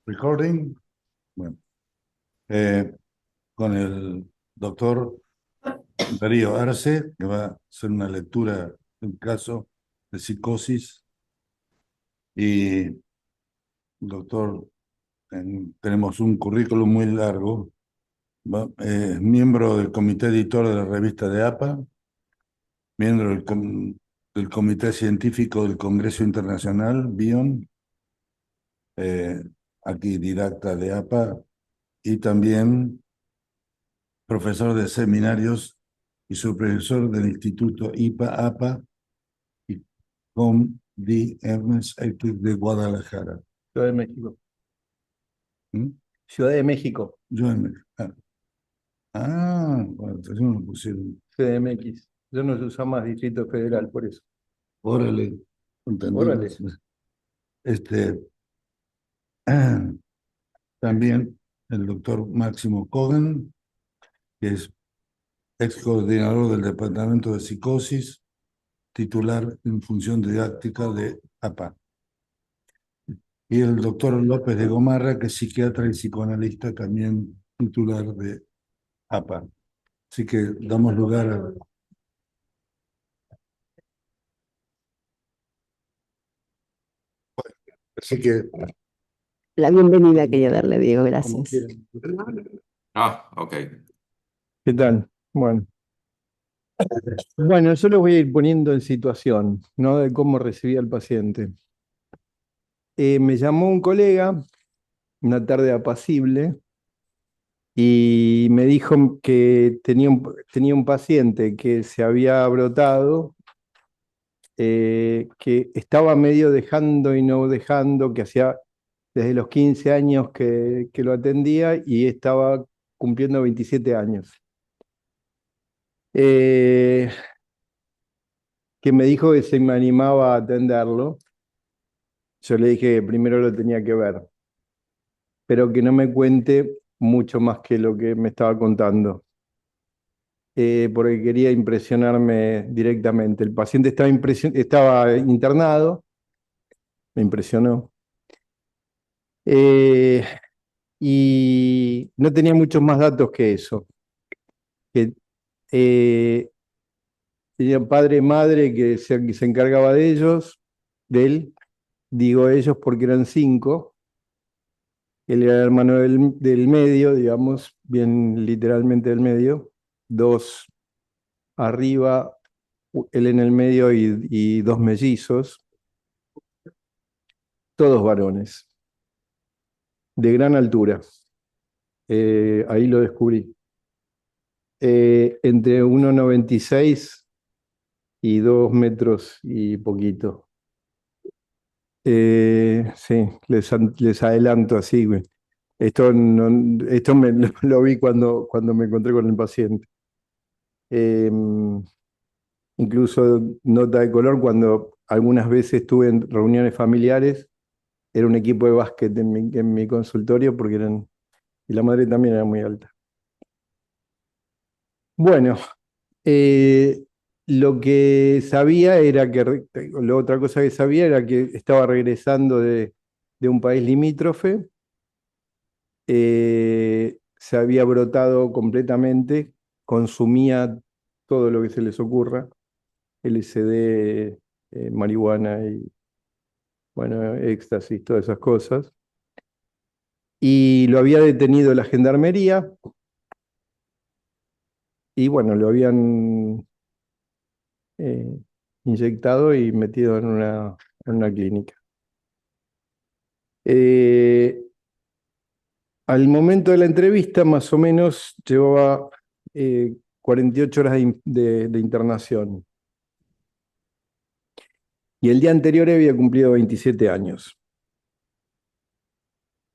Recording. Bueno, con el doctor Darío Arce, que va a hacer una lectura de un caso de psicosis. Y, doctor, tenemos un currículum muy largo. Es miembro del comité editor de la revista de APA, miembro del comité científico del Congreso Internacional, BION, eh, aquí didacta de APA, y también profesor de seminarios y supervisor del Instituto IPA-APA y COM-DI Ernest X de Guadalajara. Ciudad de México. ¿Mm? Ciudad de México. Yo bueno, entonces no lo pusieron. CDMX. Yo no se usa más Distrito Federal, por eso. Órale, entendí. Órale. Este, también el doctor Máximo Kogan, que es ex coordinador del Departamento de Psicosis, titular en función didáctica de APA. Y el doctor López de Gomarra, que es psiquiatra y psicoanalista, también titular de APA. Así que damos lugar a... Así que... La bienvenida quería darle, Diego, Como gracias. quieran. Ok. ¿Qué tal? Bueno, yo les voy a ir poniendo en situación, ¿no? De cómo recibía al paciente. Me llamó un colega, una tarde apacible, y me dijo que tenía un paciente que se había brotado, que estaba medio dejando y no dejando, que hacía desde los 15 años que lo atendía y estaba cumpliendo 27 años. Que me dijo que se me animaba a atenderlo. Yo le dije que primero lo tenía que ver, pero que no me cuente mucho más que lo que me estaba contando, porque quería impresionarme directamente. El paciente estaba internado, me impresionó, y no tenía muchos más datos que eso. Que tenía padre y madre que se encargaba de él, digo ellos porque eran 5. Él era el hermano del medio, digamos, bien literalmente del medio, 2 arriba, él en el medio y 2 mellizos, todos varones, de gran altura. Ahí lo descubrí. Entre 1,96 y 2 metros y poquito. Sí, les adelanto así, güey. Esto lo vi cuando me encontré con el paciente. Incluso nota de color, cuando algunas veces estuve en reuniones familiares, era un equipo de básquet en mi consultorio, porque y la madre también era muy alta. Bueno, lo que sabía era la otra cosa que sabía era que estaba regresando de un país limítrofe. Se había brotado completamente, consumía todo lo que se les ocurra, LSD, marihuana y, bueno, éxtasis, todas esas cosas. Y lo había detenido la gendarmería y, bueno, lo habían eh, inyectado y metido en una clínica. Al momento de la entrevista, más o menos, llevaba 48 horas de internación. Y el día anterior había cumplido 27 años.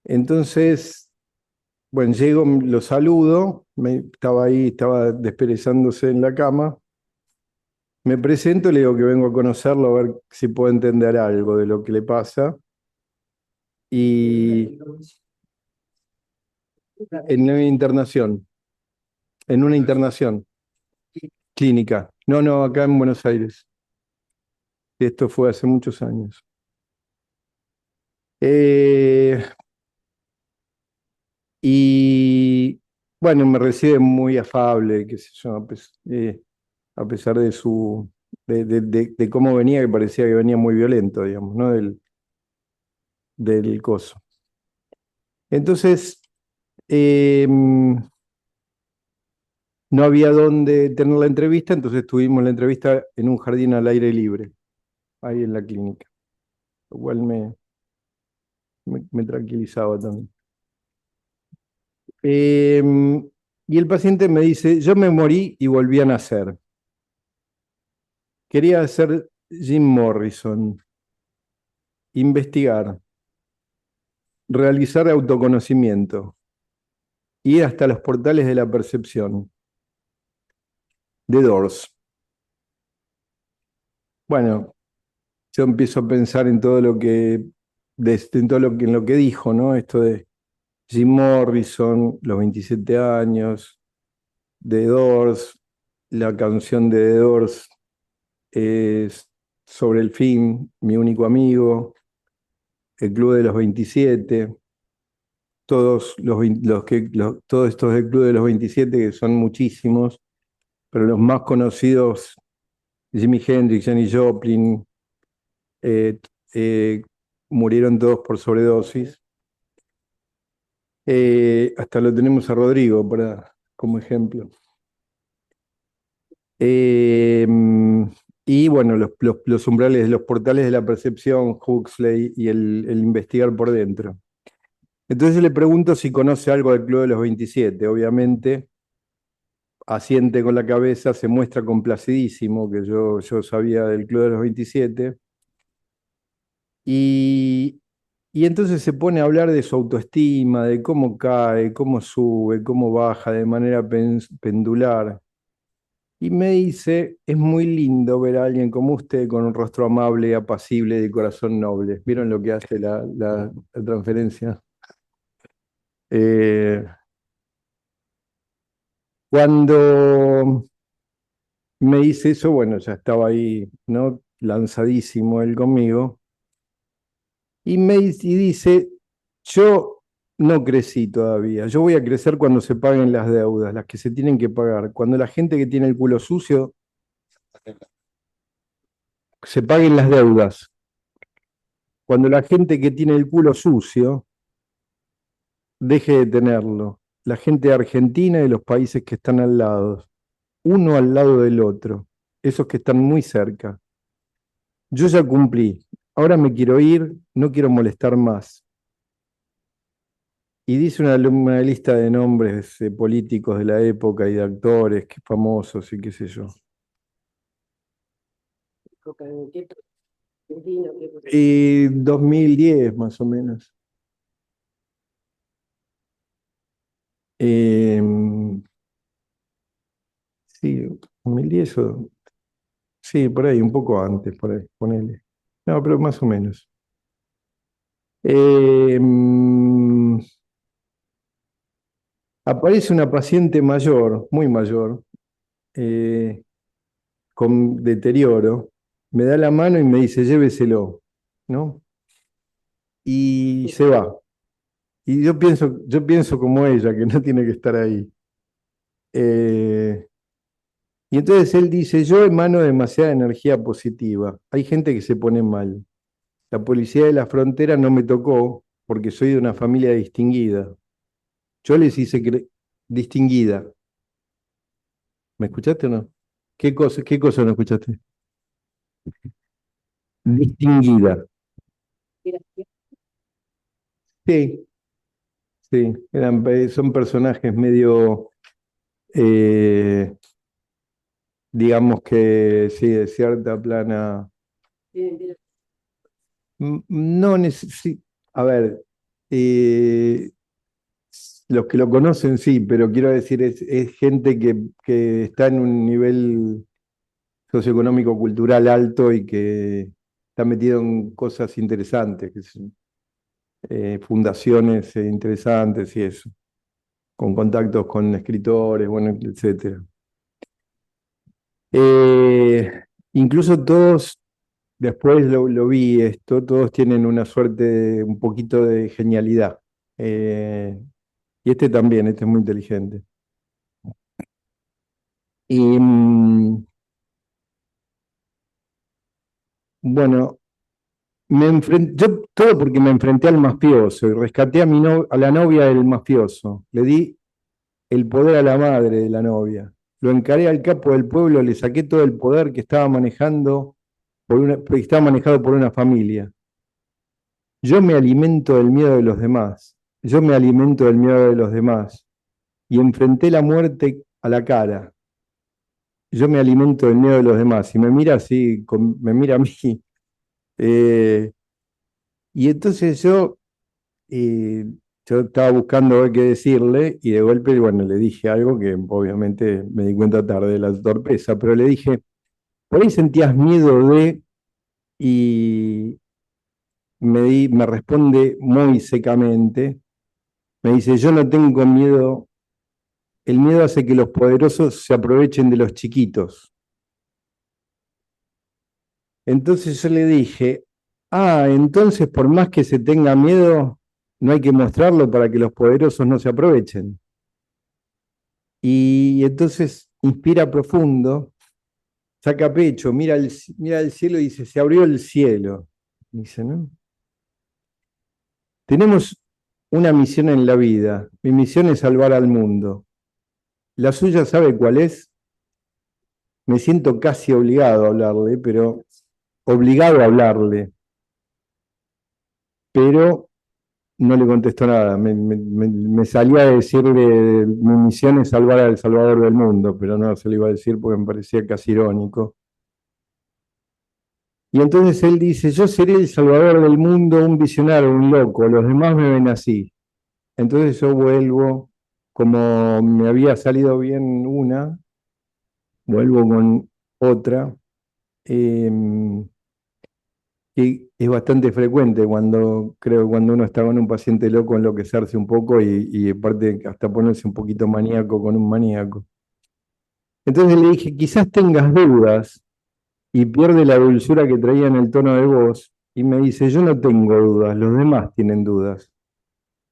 Entonces, bueno, llego, lo saludo, estaba ahí, estaba desperezándose en la cama. Me presento, le digo que vengo a conocerlo, a ver si puedo entender algo de lo que le pasa. Y en una internación clínica. No, acá en Buenos Aires. Esto fue hace muchos años. Eh, y bueno, me recibe muy afable, qué sé yo, a pesar de de cómo venía, que parecía que venía muy violento, digamos, ¿no? Del coso. Entonces, no había dónde tener la entrevista, entonces tuvimos la entrevista en un jardín al aire libre, ahí en la clínica, lo cual me tranquilizaba también. Y el paciente me dice, yo me morí y volví a nacer. Quería hacer Jim Morrison, investigar, realizar autoconocimiento, ir hasta los portales de la percepción, de Doors. Bueno, yo empiezo a pensar en todo lo que, en todo en lo que dijo, ¿no? Esto de Jim Morrison, los 27 años, The Doors, la canción de The Doors es sobre el fin, Mi único amigo, el Club de los 27, todos todos estos del Club de los 27, que son muchísimos, pero los más conocidos, Jimi Hendrix, Janis Joplin, eh, eh, murieron todos por sobredosis. Hasta lo tenemos a Rodrigo como ejemplo. Eh, y bueno, los umbrales, los portales de la percepción, Huxley y el investigar por dentro. Entonces le pregunto si conoce algo del Club de los 27. Obviamente, asiente con la cabeza, se muestra complacidísimo que yo sabía del Club de los 27. Y entonces se pone a hablar de su autoestima, de cómo cae, cómo sube, cómo baja de manera pendular. Y me dice, es muy lindo ver a alguien como usted con un rostro amable, apacible, de corazón noble. ¿Vieron lo que hace la transferencia? Eh, Cuando me dice eso, bueno, ya estaba ahí, ¿no? Lanzadísimo él conmigo. Y dice, yo no crecí todavía, yo voy a crecer cuando se paguen las deudas, las que se tienen que pagar. Cuando la gente que tiene el culo sucio se paguen las deudas. Cuando la gente que tiene el culo sucio deje de tenerlo. La gente de Argentina y de los países que están al lado, uno al lado del otro, esos que están muy cerca. Yo ya cumplí, ahora me quiero ir, no quiero molestar más. Y dice una lista de nombres de políticos de la época y de actores que famosos y qué sé yo. Y 2010 más o menos. Sí, 2010 o... Sí, por ahí, un poco antes, por ahí, ponele. No, pero más o menos. Aparece una paciente mayor, muy mayor, eh, con deterioro, me da la mano y me dice, lléveselo, ¿no? Y se va. Y yo pienso como ella, que no tiene que estar ahí. Eh, y entonces él dice, yo emano demasiada energía positiva. Hay gente que se pone mal. La policía de la frontera no me tocó porque soy de una familia distinguida. Yo les hice distinguida. ¿Me escuchaste o no? Qué cosa no escuchaste? Distinguida. Sí, sí. Son personajes medio, eh, digamos que sí, de cierta plana. No necesito. A ver, eh, los que lo conocen sí, pero quiero decir, es gente que está en un nivel socioeconómico cultural alto y que está metido en cosas interesantes, fundaciones interesantes y eso, con contactos con escritores, bueno, etcétera. Incluso todos después lo vi esto, todos tienen una suerte, un poquito de genialidad. Y este también, este es muy inteligente. Y bueno, yo todo porque me enfrenté al mafioso y rescaté a la novia del mafioso. Le di el poder a la madre de la novia. Lo encaré al capo del pueblo, le saqué todo el poder que estaba manejando que estaba manejado por una familia. Yo me alimento del miedo de los demás. Yo me alimento del miedo de los demás. Y enfrenté la muerte a la cara. Yo me alimento del miedo de los demás. Y me mira así, me mira a mí. eh, y entonces eh, yo estaba buscando ver qué decirle y de golpe, bueno, le dije algo que obviamente me di cuenta tarde de la torpeza, pero le dije, por ahí sentías miedo de, y me responde muy secamente, me dice, yo no tengo miedo, el miedo hace que los poderosos se aprovechen de los chiquitos. Entonces yo le dije, entonces por más que se tenga miedo, no hay que mostrarlo para que los poderosos no se aprovechen. Y entonces inspira profundo, saca pecho, mira el cielo y dice, se abrió el cielo. Dice, ¿no? Tenemos una misión en la vida. Mi misión es salvar al mundo. ¿La suya sabe cuál es? Me siento casi obligado a hablarle, pero obligado a hablarle. Pero no le contestó nada. Me salía a decirle, mi misión es salvar al Salvador del mundo, pero no se lo iba a decir porque me parecía casi irónico. Y entonces él dice, yo seré el salvador del mundo, un visionario, un loco, los demás me ven así. Entonces yo vuelvo, como me había salido bien una, vuelvo con otra, que es bastante frecuente creo que cuando uno está con un paciente loco enloquecerse un poco y aparte hasta ponerse un poquito maníaco con un maníaco. Entonces le dije, quizás tengas dudas y pierde la dulzura que traía en el tono de voz y me dice, yo no tengo dudas, los demás tienen dudas.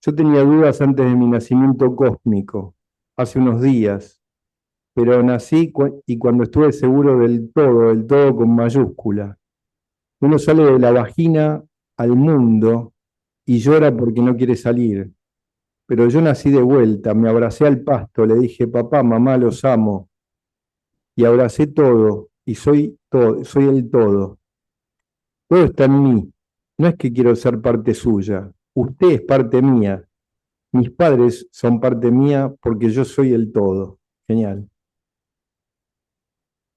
Yo tenía dudas antes de mi nacimiento cósmico, hace unos días, pero nací y cuando estuve seguro del todo con mayúscula. Uno sale de la vagina al mundo y llora porque no quiere salir, pero yo nací de vuelta, me abracé al pasto, le dije, papá, mamá, los amo, y abracé todo, y soy todo, soy el todo. Todo está en mí. No es que quiero ser parte suya. Usted es parte mía. Mis padres son parte mía porque yo soy el todo. Genial.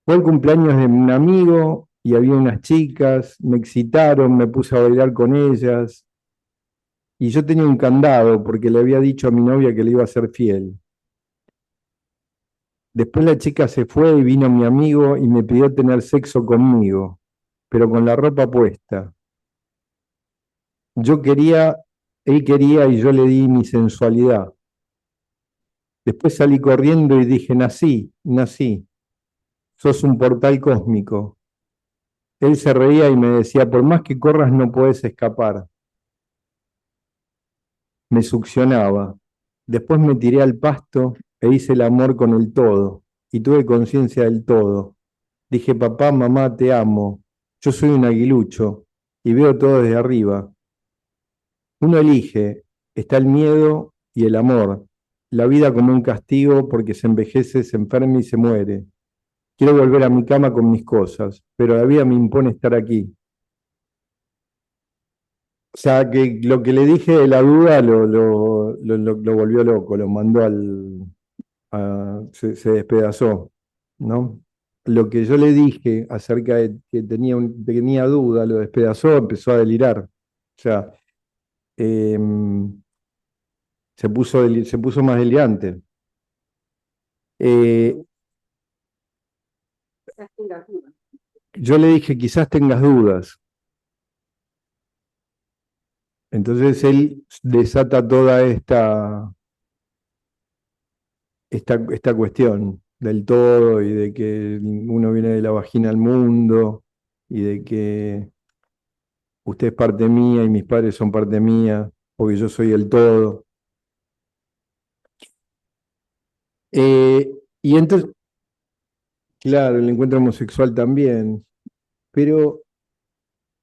Fue el cumpleaños de un amigo y había unas chicas, me excitaron, me puse a bailar con ellas. Y yo tenía un candado porque le había dicho a mi novia que le iba a ser fiel. Después la chica se fue y vino mi amigo y me pidió tener sexo conmigo, pero con la ropa puesta. Yo quería, él quería y yo le di mi sensualidad. Después salí corriendo y dije, nací, sos un portal cósmico. Él se reía y me decía, por más que corras no podés escapar. Me succionaba. Después me tiré al pasto e hice el amor con el todo y tuve conciencia del todo. Dije, papá, mamá, te amo. Yo soy un aguilucho y veo todo desde arriba. Uno elige, está el miedo y el amor, la vida como un castigo porque se envejece, se enferma y se muere. Quiero volver a mi cama con mis cosas, pero la vida me impone estar aquí. O sea, que lo que le dije de la duda lo volvió loco, lo mandó se despedazó, ¿no? Lo que yo le dije acerca de que tenía duda, lo despedazó, empezó a delirar. O sea, se puso más delirante. Eh, yo le dije, quizás tengas dudas. Entonces él desata toda esta cuestión del todo y de que uno viene de la vagina al mundo y de que usted es parte mía y mis padres son parte mía, porque yo soy el todo. Y entonces, claro, el encuentro homosexual también, pero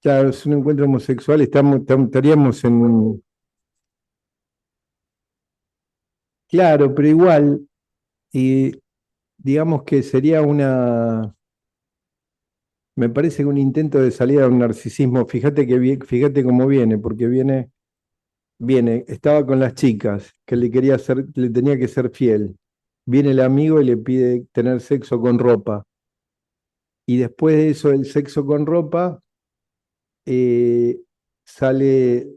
claro, es un encuentro homosexual, estaríamos en un... Claro, pero igual, y digamos que sería me parece que un intento de salida de un narcisismo, fíjate cómo viene, porque estaba con las chicas, que le tenía que ser fiel. Viene el amigo y le pide tener sexo con ropa. Y después de eso, el sexo con ropa, eh, sale,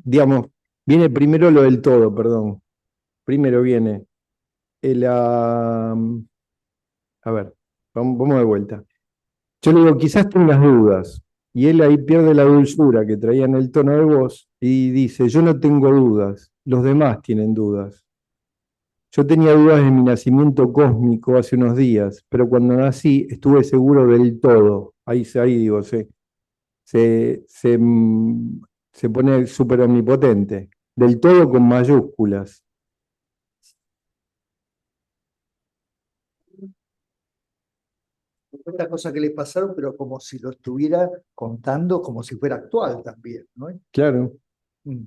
digamos, viene primero lo del todo, perdón. Primero viene el, a ver, vamos de vuelta. Yo le digo, quizás tengas dudas. Y él ahí pierde la dulzura que traía en el tono de voz y dice, yo no tengo dudas, los demás tienen dudas. Yo tenía dudas de mi nacimiento cósmico hace unos días, pero cuando nací estuve seguro del todo. Ahí digo, se, se, mm, se pone súper omnipotente. Del todo con mayúsculas. Otra cosa que le pasaron, pero como si lo estuviera contando, como si fuera actual también, ¿no? Claro. Mm.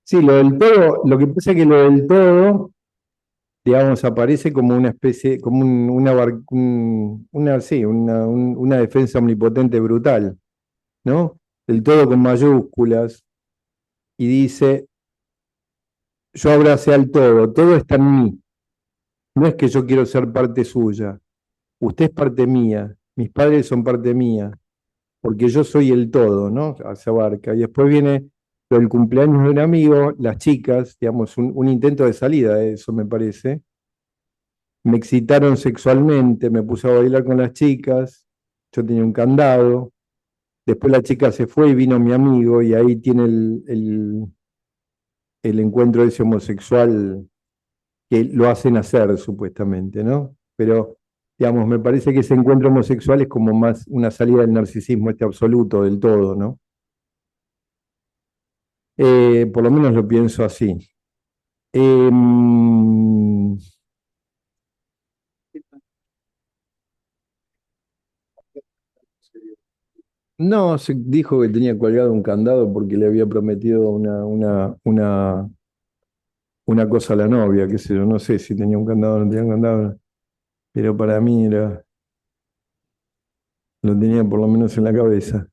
Sí, lo del todo, lo que pasa es que lo del todo, digamos, aparece como una especie, como una defensa omnipotente brutal, ¿no? Del todo con mayúsculas, y dice, yo abracé al todo, todo está en mí, no es que yo quiero ser parte suya, usted es parte mía, mis padres son parte mía, porque yo soy el todo, ¿no? Se abarca. Y después viene lo del cumpleaños de un amigo, las chicas, digamos, un intento de salida, eso me parece. Me excitaron sexualmente, me puse a bailar con las chicas, yo tenía un candado, después la chica se fue y vino mi amigo y ahí tiene el encuentro ese homosexual que lo hacen hacer supuestamente, ¿no? Pero, digamos, me parece que ese encuentro homosexual es como más una salida del narcisismo este absoluto del todo, ¿no? Por lo menos lo pienso así. Em, no, se dijo que tenía colgado un candado porque le había prometido una cosa a la novia, qué sé yo, no sé si tenía un candado o no tenía un candado, pero para mí lo tenía por lo menos en la cabeza.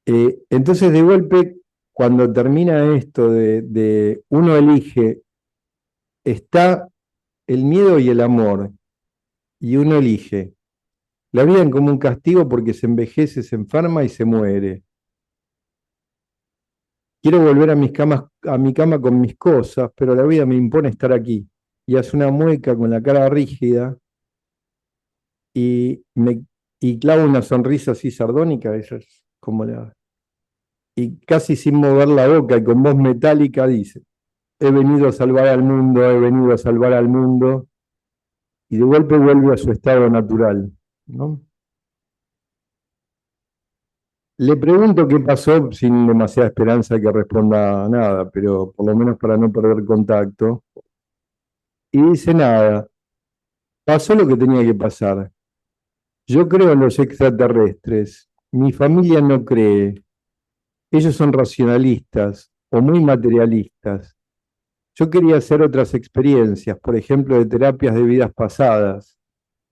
Entonces, de golpe, cuando termina esto de uno elige, está el miedo y el amor, y uno elige. La vida como un castigo porque se envejece, se enferma y se muere. Quiero volver a mi cama con mis cosas, pero la vida me impone estar aquí. Y hace una mueca con la cara rígida y, y clava una sonrisa así sardónica, ella es como y casi sin mover la boca y con voz metálica dice, he venido a salvar al mundo, he venido a salvar al mundo, y de golpe vuelve a su estado natural, ¿no? Le pregunto qué pasó sin demasiada esperanza de que responda a nada, pero por lo menos para no perder contacto. Y dice nada, pasó lo que tenía que pasar. Yo creo en los extraterrestres, mi familia no cree, ellos son racionalistas o muy materialistas. Yo quería hacer otras experiencias, por ejemplo, de terapias de vidas pasadas,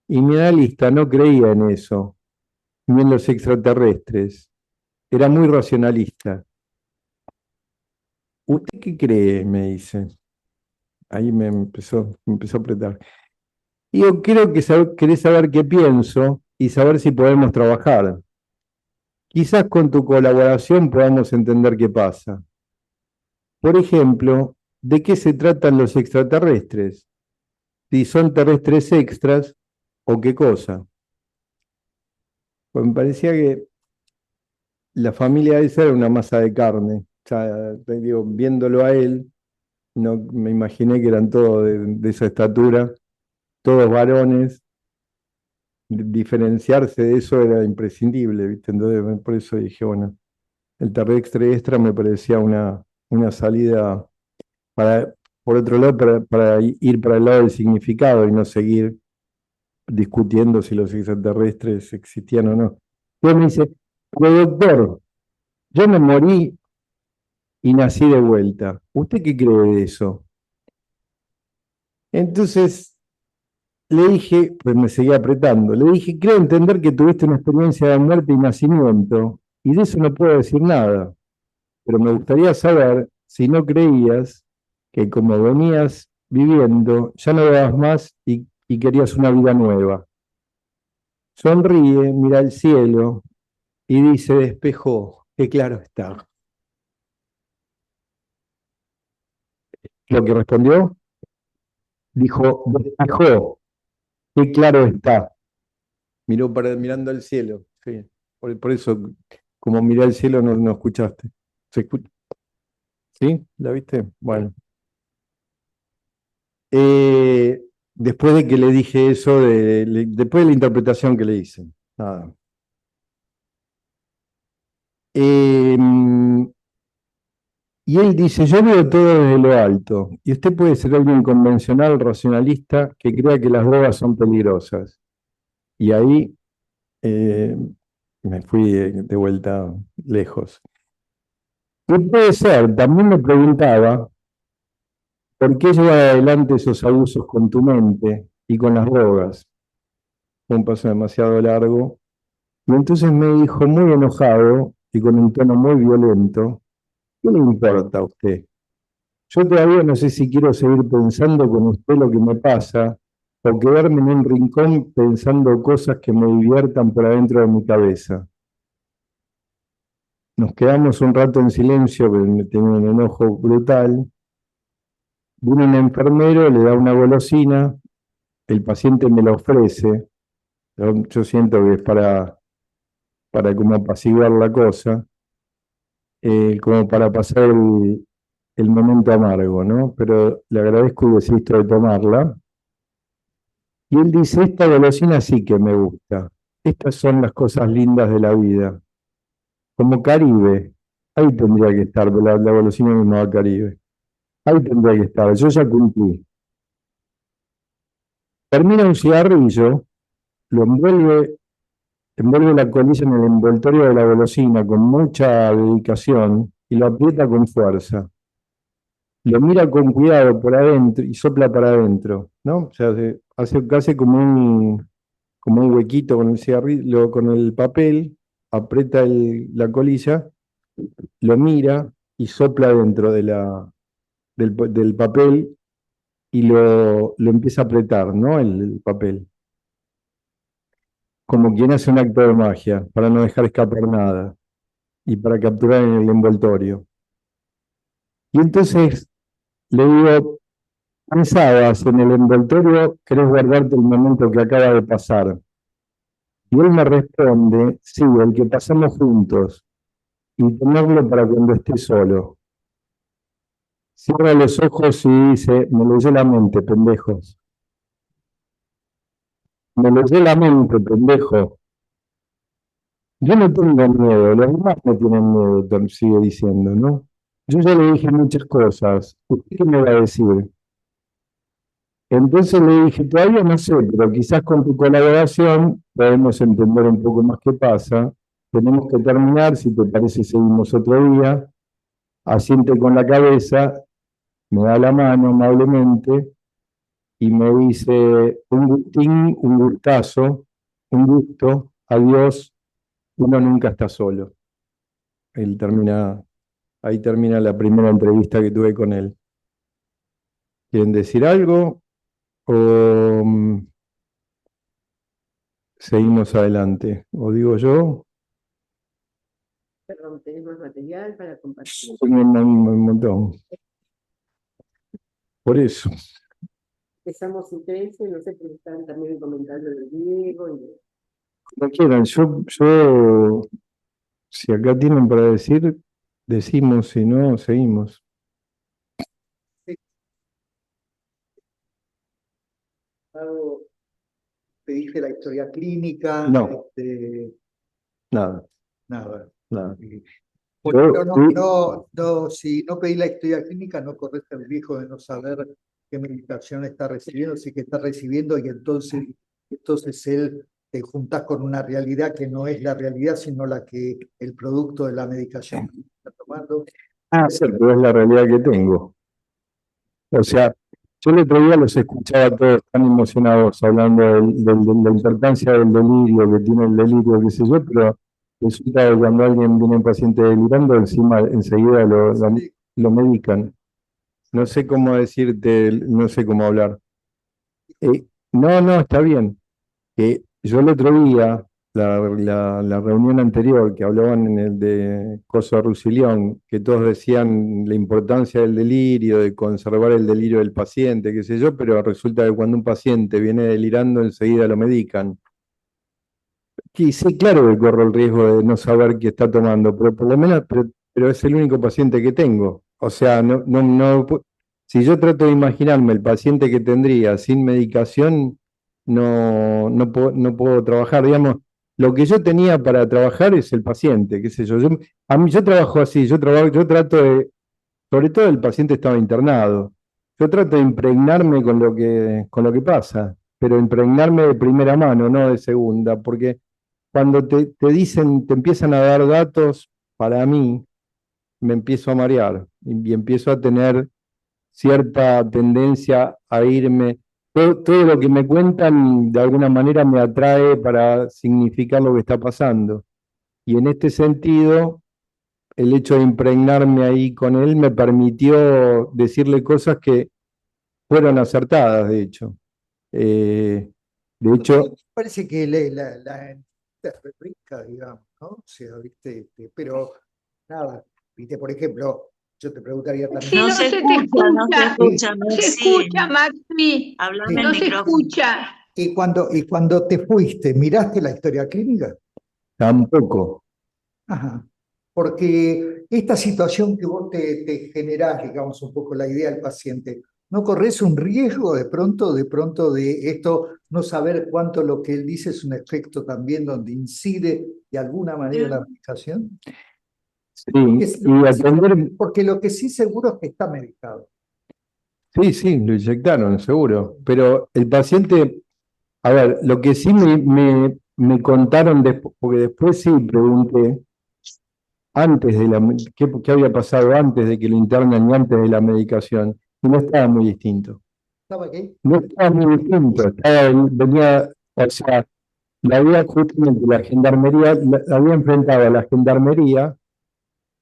y mi analista no creía en eso, ni en los extraterrestres. Era muy racionalista. ¿Usted qué cree? Me dice. Ahí me empezó a apretar. Digo, creo que querés saber qué pienso y saber si podemos trabajar. Quizás con tu colaboración podamos entender qué pasa. Por ejemplo, ¿de qué se tratan los extraterrestres? Si son terrestres extras o qué cosa. Pues me parecía que la familia esa era una masa de carne. O sea, digo, viéndolo a él, no me imaginé que eran todos de esa estatura, todos varones, diferenciarse de eso era imprescindible, ¿viste? Entonces, por eso dije, bueno, el terrestre extra me parecía una salida para, por otro lado, para ir para el lado del significado y no seguir discutiendo si los extraterrestres existían o no. Entonces me dice, pero doctor, yo me morí y nací de vuelta. ¿Usted qué cree de eso? Entonces le dije, pues me seguía apretando, le dije, creo entender que tuviste una experiencia de muerte y nacimiento, y de eso no puedo decir nada, pero me gustaría saber si no creías que como venías viviendo, ya no dabas más y querías una vida nueva. Sonríe, mira al cielo y dice, despejó, qué claro está. Lo que respondió, dijo, despejó, qué claro está. Miró mirando al cielo, sí. Por eso, como miré al cielo, no escuchaste. ¿Se escucha? ¿Sí? ¿La viste? Bueno. Después de que le dije eso, después de la interpretación que le hice. Nada. Y él dice, yo veo todo desde lo alto, y usted puede ser alguien convencional, racionalista, que crea que las drogas son peligrosas. Y ahí me fui de vuelta lejos. Y puede ser, también me preguntaba, ¿por qué llevar adelante esos abusos con tu mente y con las drogas? Fue un paso demasiado largo. Y entonces me dijo, muy enojado y con un tono muy violento, ¿qué le importa a usted? Yo todavía no sé si quiero seguir pensando con usted lo que me pasa o quedarme en un rincón pensando cosas que me diviertan por adentro de mi cabeza. Nos quedamos un rato en silencio, porque me tenía un enojo brutal. Viene un enfermero, le da una golosina, el paciente me la ofrece, yo siento que es para como apaciguar la cosa, como para pasar el momento amargo, ¿no? Pero le agradezco y desisto de tomarla. Y él dice, esta golosina sí que me gusta. Estas son las cosas lindas de la vida. Como Caribe, ahí tendría que estar, la golosina me llamaba Caribe. Ahí tendría que estar, yo ya cumplí. Termina un cigarrillo, lo envuelve la colilla en el envoltorio de la golosina con mucha dedicación y lo aprieta con fuerza. Lo mira con cuidado por adentro y sopla para adentro, ¿no? O sea, hace casi como un huequito con el cigarrillo, con el papel, aprieta la colilla, lo mira y sopla dentro del papel y lo empieza a apretar, ¿no? El papel. Como quien hace un acto de magia, para no dejar escapar nada y para capturar en el envoltorio. Y entonces le digo, pensabas en el envoltorio, querés guardarte el momento que acaba de pasar. Y él me responde, sí, el que pasamos juntos, y tenerlo para cuando esté solo. Cierra los ojos y dice, me leyó la mente, pendejos. Me leyó la mente, pendejo. Yo no tengo miedo, los demás no tienen miedo, sigue diciendo, ¿no? Yo ya le dije muchas cosas. ¿Usted qué me va a decir? Entonces le dije, todavía no sé, pero quizás con tu colaboración podemos entender un poco más qué pasa. Tenemos que terminar, si te parece, seguimos otro día. Asiente con la cabeza, me da la mano amablemente y me dice, un gustín, un gustazo, un gusto, adiós, uno nunca está solo. Ahí termina la primera entrevista que tuve con él. ¿Quieren decir algo? ¿O seguimos adelante? ¿O digo yo? Perdón, tenemos material para compartir. Tengo un montón. Por eso. Empezamos sin 13, no sé si están también comentando de Diego. Como quieran, si acá tienen para decir, decimos, si no, seguimos. Hago pediste la historia clínica, No. Nada, nada. nada. Pero Yo- si no pedís la historia clínica, no corres el riesgo de no saber qué medicación está recibiendo, si que está recibiendo, y entonces te juntás con una realidad que no es la realidad, sino el producto de la medicación que está tomando. Sí, pero es la realidad que tengo. O sea, yo el otro día los escuchaba a todos tan emocionados hablando de la importancia del delirio, que tiene el delirio, qué sé yo, pero resulta que cuando alguien viene un paciente delirando, encima enseguida lo medican. No sé cómo decirte, no sé cómo hablar. No, está bien. Yo el otro día, la reunión anterior que hablaban en el de Coso Rusilión, que todos decían la importancia del delirio, de conservar el delirio del paciente, qué sé yo, pero resulta que cuando un paciente viene delirando, enseguida lo medican. Y sí, claro que corro el riesgo de no saber qué está tomando, pero por lo menos, pero es el único paciente que tengo. O sea, si yo trato de imaginarme el paciente que tendría sin medicación, no puedo trabajar. Digamos, lo que yo tenía para trabajar es el paciente, qué sé yo. A mí yo trabajo así, yo trato de, sobre todo el paciente estaba internado. Yo trato de impregnarme con lo que pasa, pero impregnarme de primera mano, no de segunda, porque cuando te dicen, te empiezan a dar datos, para mí, me empiezo a marear y empiezo a tener cierta tendencia a irme. Todo lo que me cuentan de alguna manera me atrae para significar lo que está pasando. Y en este sentido, el hecho de impregnarme ahí con él me permitió decirle cosas que fueron acertadas, de hecho. De hecho, Parece que la replica, digamos, ¿no? O sea, viste, pero nada, viste, por ejemplo, yo te preguntaría Maxi, también. no se te escucha, no se escucha, no se Maxi. escucha, Maxi, Hablame no el se micrófono. escucha. Y cuando te fuiste, ¿miraste la historia clínica? tampoco. Ajá. Porque esta situación que vos te generás, digamos, un poco la idea del paciente, ¿no corres un riesgo de esto, no saber cuánto lo que él dice es un efecto también donde incide de alguna manera la medicación? Sí, y atender, Porque lo que sí seguro es que está medicado. sí, lo inyectaron, seguro. Pero el paciente, a ver, lo que sí me contaron después, porque después sí pregunté, antes de qué había pasado antes de que lo internen y antes de la medicación, y no estaba muy distinto. ¿Estaba aquí? No estaba muy distinto, o sea, la había justamente la gendarmería, la había enfrentado a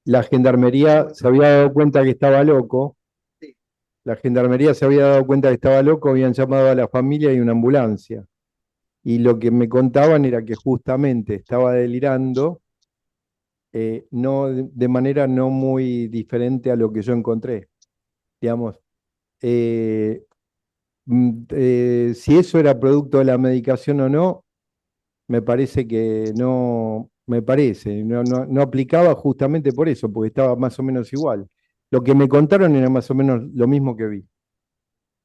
la gendarmería se había dado cuenta que estaba loco. Sí. La gendarmería se había dado cuenta que estaba loco, habían llamado a la familia y una ambulancia. Y lo que me contaban era que justamente estaba delirando, no, de manera no muy diferente a lo que yo encontré. Digamos, si eso era producto de la medicación o no, me parece que no, no aplicaba justamente por eso, porque estaba más o menos igual. Lo que me contaron era más o menos lo mismo que vi.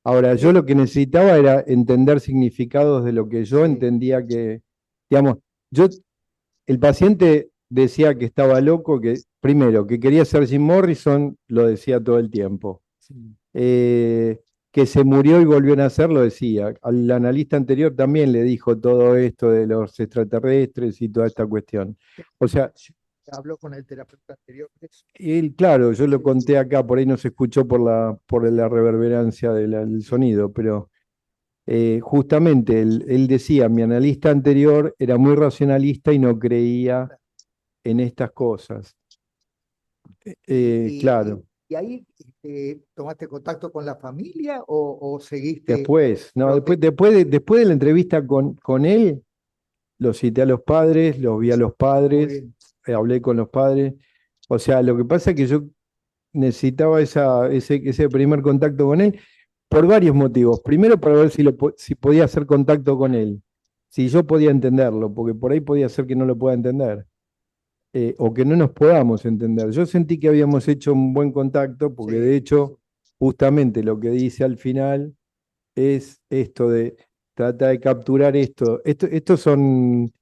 Ahora, yo lo que necesitaba era entender significados de lo que yo Sí. entendía que, digamos, el paciente decía que estaba loco, que primero, que quería ser Jim Morrison, lo decía todo el tiempo. Que se murió y volvió a nacer, lo decía. Al analista anterior también le dijo todo esto de los extraterrestres y toda esta cuestión. O sea, Habló con el terapeuta anterior de eso. él, claro, yo lo conté acá, por ahí no se escuchó por la reverberancia del sonido, pero justamente él decía, mi analista anterior era muy racionalista y no creía en estas cosas. Claro. Y ahí tomaste contacto con la familia o seguiste. Después, no, después de la entrevista con él, lo cité a los padres, los vi a los Muy padres, bien. hablé con los padres. O sea, lo que pasa es que yo necesitaba ese primer contacto con él por varios motivos. Primero, para ver si podía hacer contacto con él, si yo podía entenderlo, porque por ahí podía ser que no lo pueda entender, o que no nos podamos entender. Yo sentí que habíamos hecho un buen contacto, porque Sí. de hecho, justamente lo que dice al final es esto de trata de capturar esto. Estos son,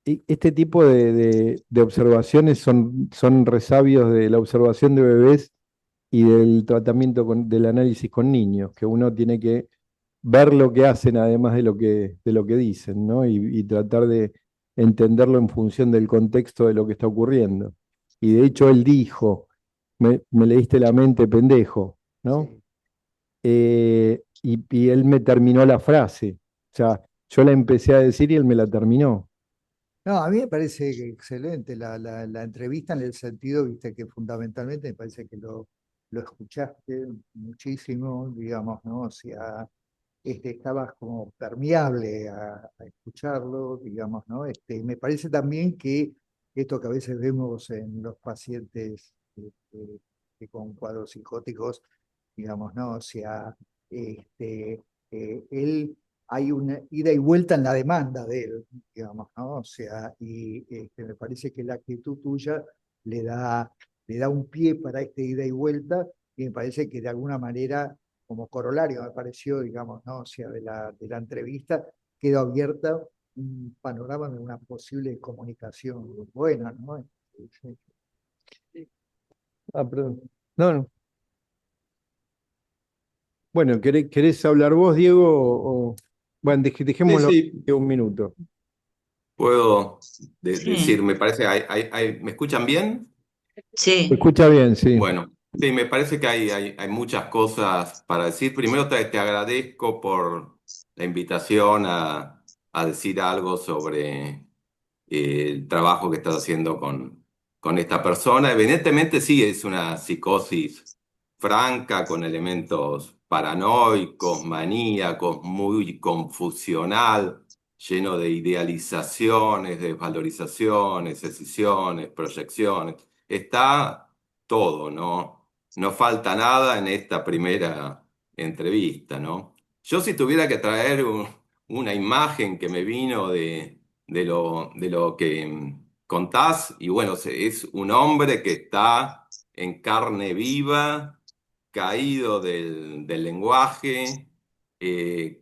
este tipo de observaciones son resabios de la observación de bebés y del tratamiento del análisis con niños, que uno tiene que ver lo que hacen además de lo que dicen, ¿no? Y tratar de entenderlo en función del contexto de lo que está ocurriendo. Y de hecho él dijo, me leíste la mente, pendejo, ¿no? Sí. Y él me terminó la frase. O sea, yo la empecé a decir y él me la terminó. No, a mí me parece que excelente la entrevista en el sentido, viste, que fundamentalmente me parece que lo escuchaste muchísimo, digamos, ¿no? O sea, estabas como permeable a escucharlo, digamos, ¿no? Me parece también que esto que a veces vemos en los pacientes que con cuadros psicóticos, digamos, ¿no? O sea, él hay una ida y vuelta en la demanda de él, digamos, ¿no? O sea, y me parece que la actitud tuya le da, le da un pie para esta ida y vuelta, y me parece que de alguna manera, como corolario, me pareció, digamos, ¿no? O sea, de la entrevista, quedó abierta un panorama de una posible comunicación buena, ¿no? Sí. Ah, perdón. No, no. Bueno, ¿querés hablar vos, Diego? Bueno, Sí, dejémoslo sí, un minuto. puedo decir, Sí, me parece, ¿me escuchan bien? ¿Se sí. escucha bien? Sí. Bueno, sí, me parece que hay muchas cosas para decir. Primero te agradezco por la invitación a decir algo sobre el trabajo que estás haciendo con esta persona. Evidentemente sí, es una psicosis franca, con elementos paranoicos, maníacos, muy confusional, lleno de idealizaciones, desvalorizaciones, escisiones, proyecciones. Está todo, ¿no? No falta nada en esta primera entrevista, ¿no? Yo si tuviera que traer una imagen que me vino de lo que contás, y bueno, es un hombre que está en carne viva, caído del lenguaje,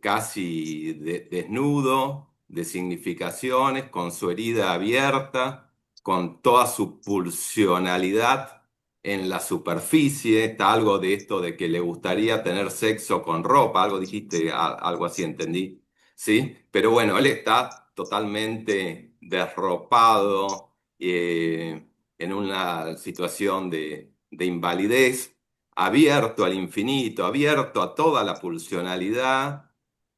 casi desnudo de significaciones, con su herida abierta, con toda su pulsionalidad en la superficie. Está algo de esto de que le gustaría tener sexo con ropa, algo dijiste, algo así entendí. ¿Sí? Pero bueno, él está totalmente derropado, en una situación de invalidez, abierto al infinito, abierto a toda la pulsionalidad.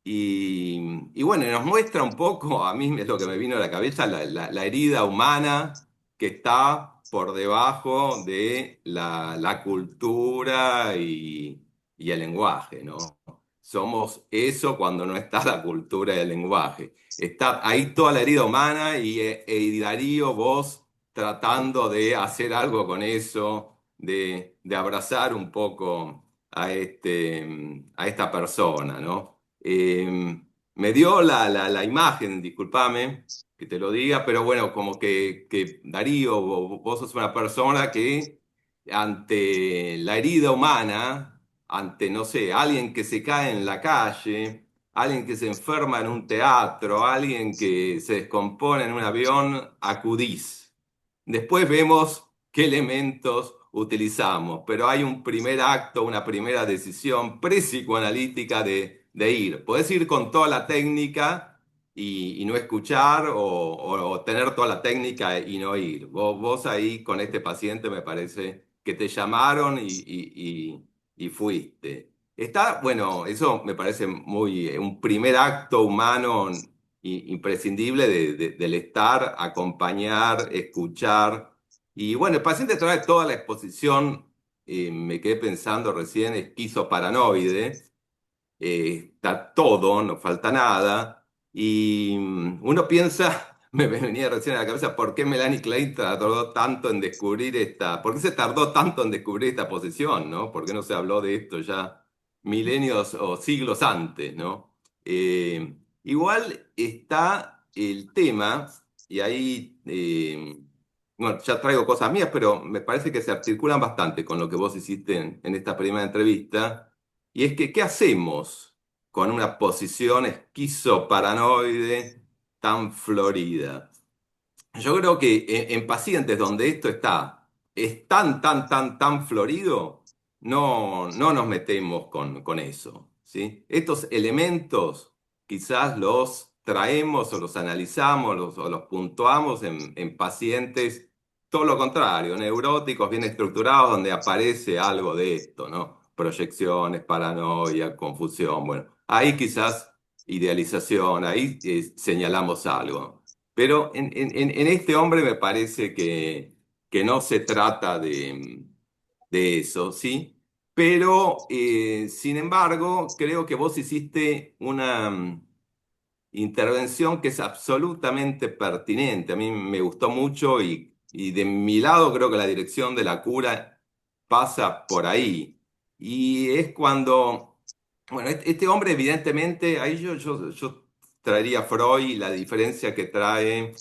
Y bueno, nos muestra un poco, a mí es lo que me vino a la cabeza, la herida humana que está por debajo de la cultura y el lenguaje, ¿no? Somos eso cuando no está la cultura y el lenguaje. Está ahí toda la herida humana y Darío, vos tratando de hacer algo con eso, de abrazar un poco a esta persona, ¿no? Me dio la imagen, discúlpame que te lo diga, pero bueno, como que Darío, vos sos una persona que ante la herida humana, ante, no sé, alguien que se cae en la calle, alguien que se enferma en un teatro, alguien que se descompone en un avión, acudís. Después vemos qué elementos utilizamos, pero hay un primer acto, una primera decisión pre-psicoanalítica de ir. Podés ir con toda la técnica y no escuchar o tener toda la técnica y no ir. Vos ahí con este paciente me parece que te llamaron y fuiste. Está, bueno, eso me parece muy un primer acto humano imprescindible del estar, acompañar, escuchar. Y bueno, el paciente trae toda la exposición, me quedé pensando recién, esquizoparanoide, está todo, no falta nada. Y uno piensa, me venía recién a la cabeza, ¿por qué Melanie Klein tardó tanto en descubrir por qué se tardó tanto en descubrir esta posición, ¿no? ¿Por qué no se habló de esto ya milenios o siglos antes, ¿no? Igual está el tema, y ahí, bueno, ya traigo cosas mías, pero me parece que se articulan bastante con lo que vos hiciste en esta primera entrevista. Y es que, ¿qué hacemos? con una posición esquizoparanoide tan florida. Yo creo que en pacientes donde esto es tan florido, no nos metemos con eso, ¿sí? Estos elementos quizás los traemos o los analizamos o los puntuamos en pacientes, todo lo contrario, neuróticos, bien estructurados, donde aparece algo de esto, ¿no? Proyecciones, paranoia, confusión, bueno, ahí quizás idealización, ahí señalamos algo. Pero en este hombre me parece que no se trata de eso, ¿sí? Pero, sin embargo, creo que vos hiciste una intervención que es absolutamente pertinente. A mí me gustó mucho y de mi lado creo que la dirección de la cura pasa por ahí. Y es cuando, bueno, este hombre evidentemente, ahí yo traería a Freud la diferencia que trae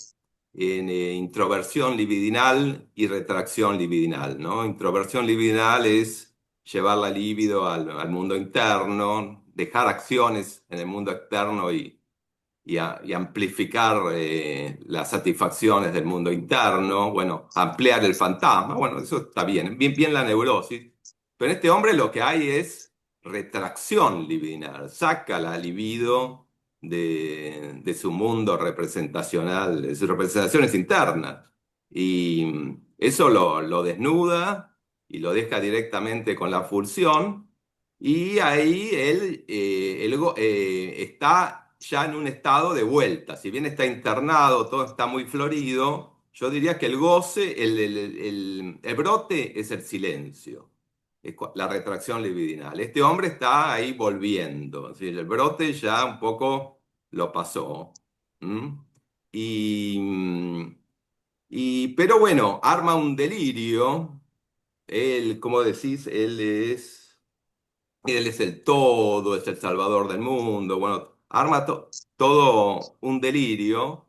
en introversión libidinal y retracción libidinal, ¿no? Introversión libidinal es llevar la libido al mundo interno, dejar acciones en el mundo externo y amplificar las satisfacciones del mundo interno, bueno, ampliar el fantasma, bueno, eso está bien la neurosis, pero en este hombre lo que hay es retracción libidinal, saca la libido de su mundo representacional, de sus representaciones internas, y eso lo desnuda y lo deja directamente con la pulsión. Y ahí él está ya en un estado de vuelta. Si bien está internado, todo está muy florido, yo diría que el goce, el brote es el silencio, es la retracción libidinal. Este hombre está ahí volviendo. ¿Sí? El brote ya un poco lo pasó. ¿Mm? Y, pero bueno, arma un delirio. Él, como decís, él es el todo, es el salvador del mundo, bueno, arma todo un delirio,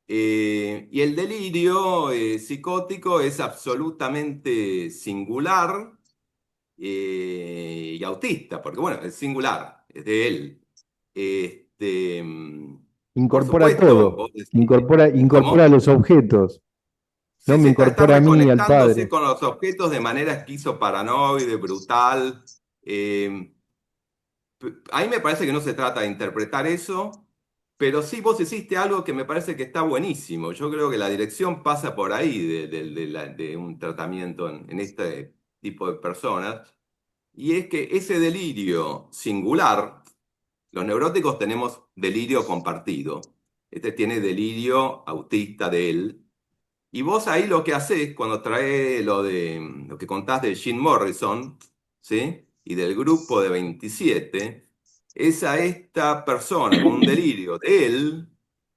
y el delirio psicótico es absolutamente singular y autista, porque bueno, es singular, es de él. Este, por Incorpora supuesto, todo, vos decís, incorpora ¿cómo? los objetos, no Sí, me sí, está incorpora a mí, al reconectándose padre. con los objetos de manera esquizoparanoide, brutal. eh, A mí me parece que no se trata de interpretar eso, pero sí vos hiciste algo que me parece que está buenísimo. Yo creo que la dirección pasa por ahí de un tratamiento en este tipo de personas, y es que ese delirio singular, los neuróticos tenemos delirio compartido, este tiene delirio autista de él, y vos ahí lo que hacés cuando traes lo que contás de Jim Morrison, ¿sí? Y del grupo de 27, es a esta persona con un delirio de él,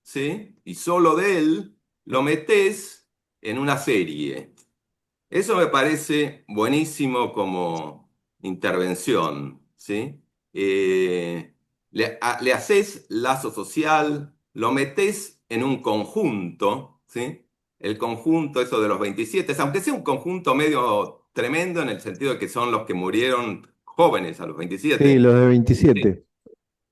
¿sí? Y solo de él, lo metés en una serie. Eso me parece buenísimo como intervención, ¿sí? Le haces lazo social, lo metés en un conjunto, ¿sí? El conjunto, eso de los 27, aunque sea un conjunto medio tremendo en el sentido de que son los que murieron jóvenes a los Sí, 27. los de ¿Sí? 27.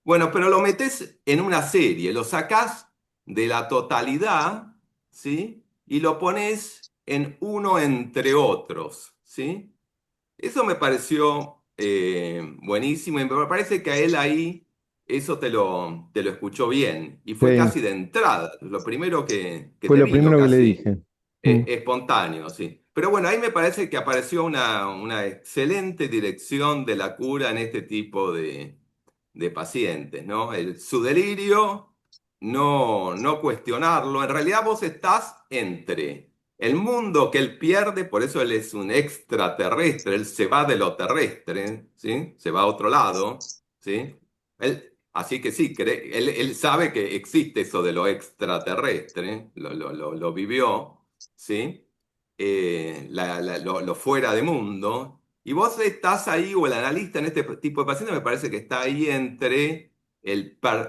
Bueno, pero lo metés en una serie, lo sacás de la totalidad, ¿sí? Y lo pones en uno entre otros, ¿sí? Eso me pareció buenísimo y me parece que a él ahí eso te lo escuchó bien y fue Sí, casi de entrada, lo primero que fue te lo vino, primero que le casi dije. Mm. espontáneo, sí. Pero bueno, ahí me parece que apareció una excelente dirección de la cura en este tipo de pacientes, ¿no? Su delirio, no cuestionarlo. En realidad vos estás entre el mundo que él pierde, por eso él es un extraterrestre, él se va de lo terrestre, ¿sí? Se va a otro lado, ¿sí? Así que sí, él sabe que existe eso de lo extraterrestre, lo vivió, ¿sí? Lo fuera de mundo. Y vos estás ahí, o el analista en este tipo de pacientes me parece que está ahí entre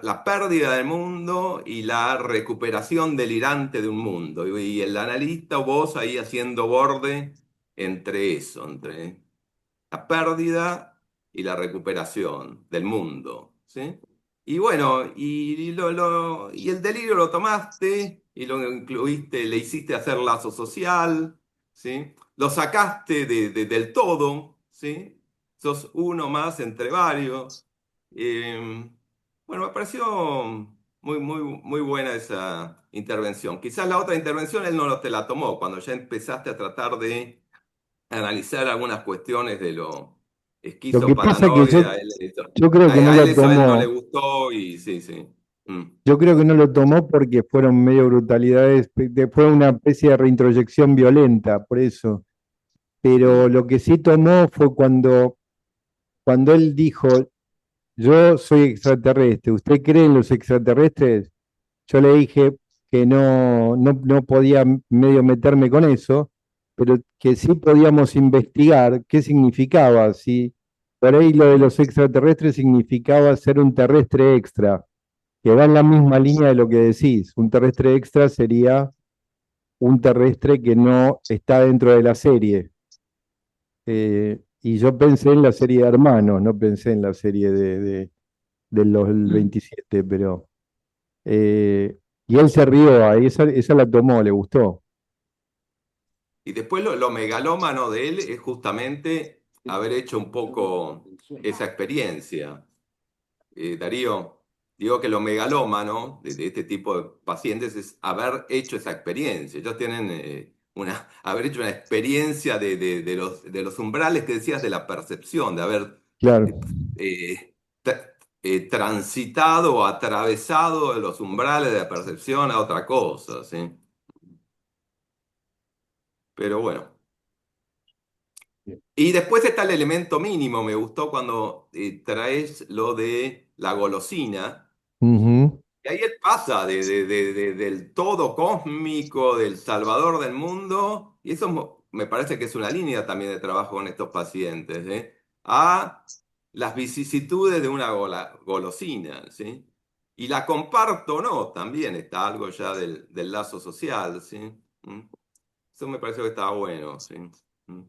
la pérdida del mundo y la recuperación delirante de un mundo. Y el analista o vos ahí haciendo borde entre eso, entre la pérdida y la recuperación del mundo. ¿sí? Y bueno, y el delirio lo tomaste y lo incluiste, le hiciste hacer lazo social, ¿sí? Lo sacaste del todo, ¿sí? Sos uno más entre varios. Eh, bueno, me pareció muy buena esa intervención. Quizás la otra intervención él no te la tomó, cuando ya empezaste a tratar de analizar algunas cuestiones de lo Lo que pasa que esquizoparanoide, yo creo que no a él lo eso a él no le tomó. gustó y sí, sí. Mm. Yo creo que no lo tomó porque fueron medio brutalidades, fue una especie de reintroyección violenta, por eso. Pero Mm. lo que sí tomó fue cuando él dijo, yo soy extraterrestre, ¿usted cree en los extraterrestres? Yo le dije que no podía medio meterme con eso, pero que sí podíamos investigar qué significaba, si por ahí lo de los extraterrestres significaba ser un terrestre extra, que va en la misma línea de lo que decís. Un terrestre extra sería un terrestre que no está dentro de la serie. Y yo pensé en la serie de Hermanos, no pensé en la serie de los del Mm. 27, pero... y él se rió, ahí esa la tomó, le gustó. Y después lo megalómano de él es justamente haber hecho un poco esa experiencia. Darío, digo que lo megalómano de este tipo de pacientes es haber hecho esa experiencia. Ellos tienen haber hecho una experiencia de los umbrales que decías de la percepción, de haber Claro. transitado o atravesado los umbrales de la percepción a otra cosa, ¿sí? Pero bueno. Y después está el elemento mínimo, me gustó cuando traes lo de la golosina. Ujú. Y ahí él pasa del todo cósmico, del salvador del mundo, y eso me parece que es una línea también de trabajo con estos pacientes, ¿eh? A las vicisitudes de una golosina, ¿sí? Y la comparto o no, también está algo ya del lazo social, ¿sí? ¿Mm? Eso me pareció que estaba bueno, ¿sí? ¿Mm?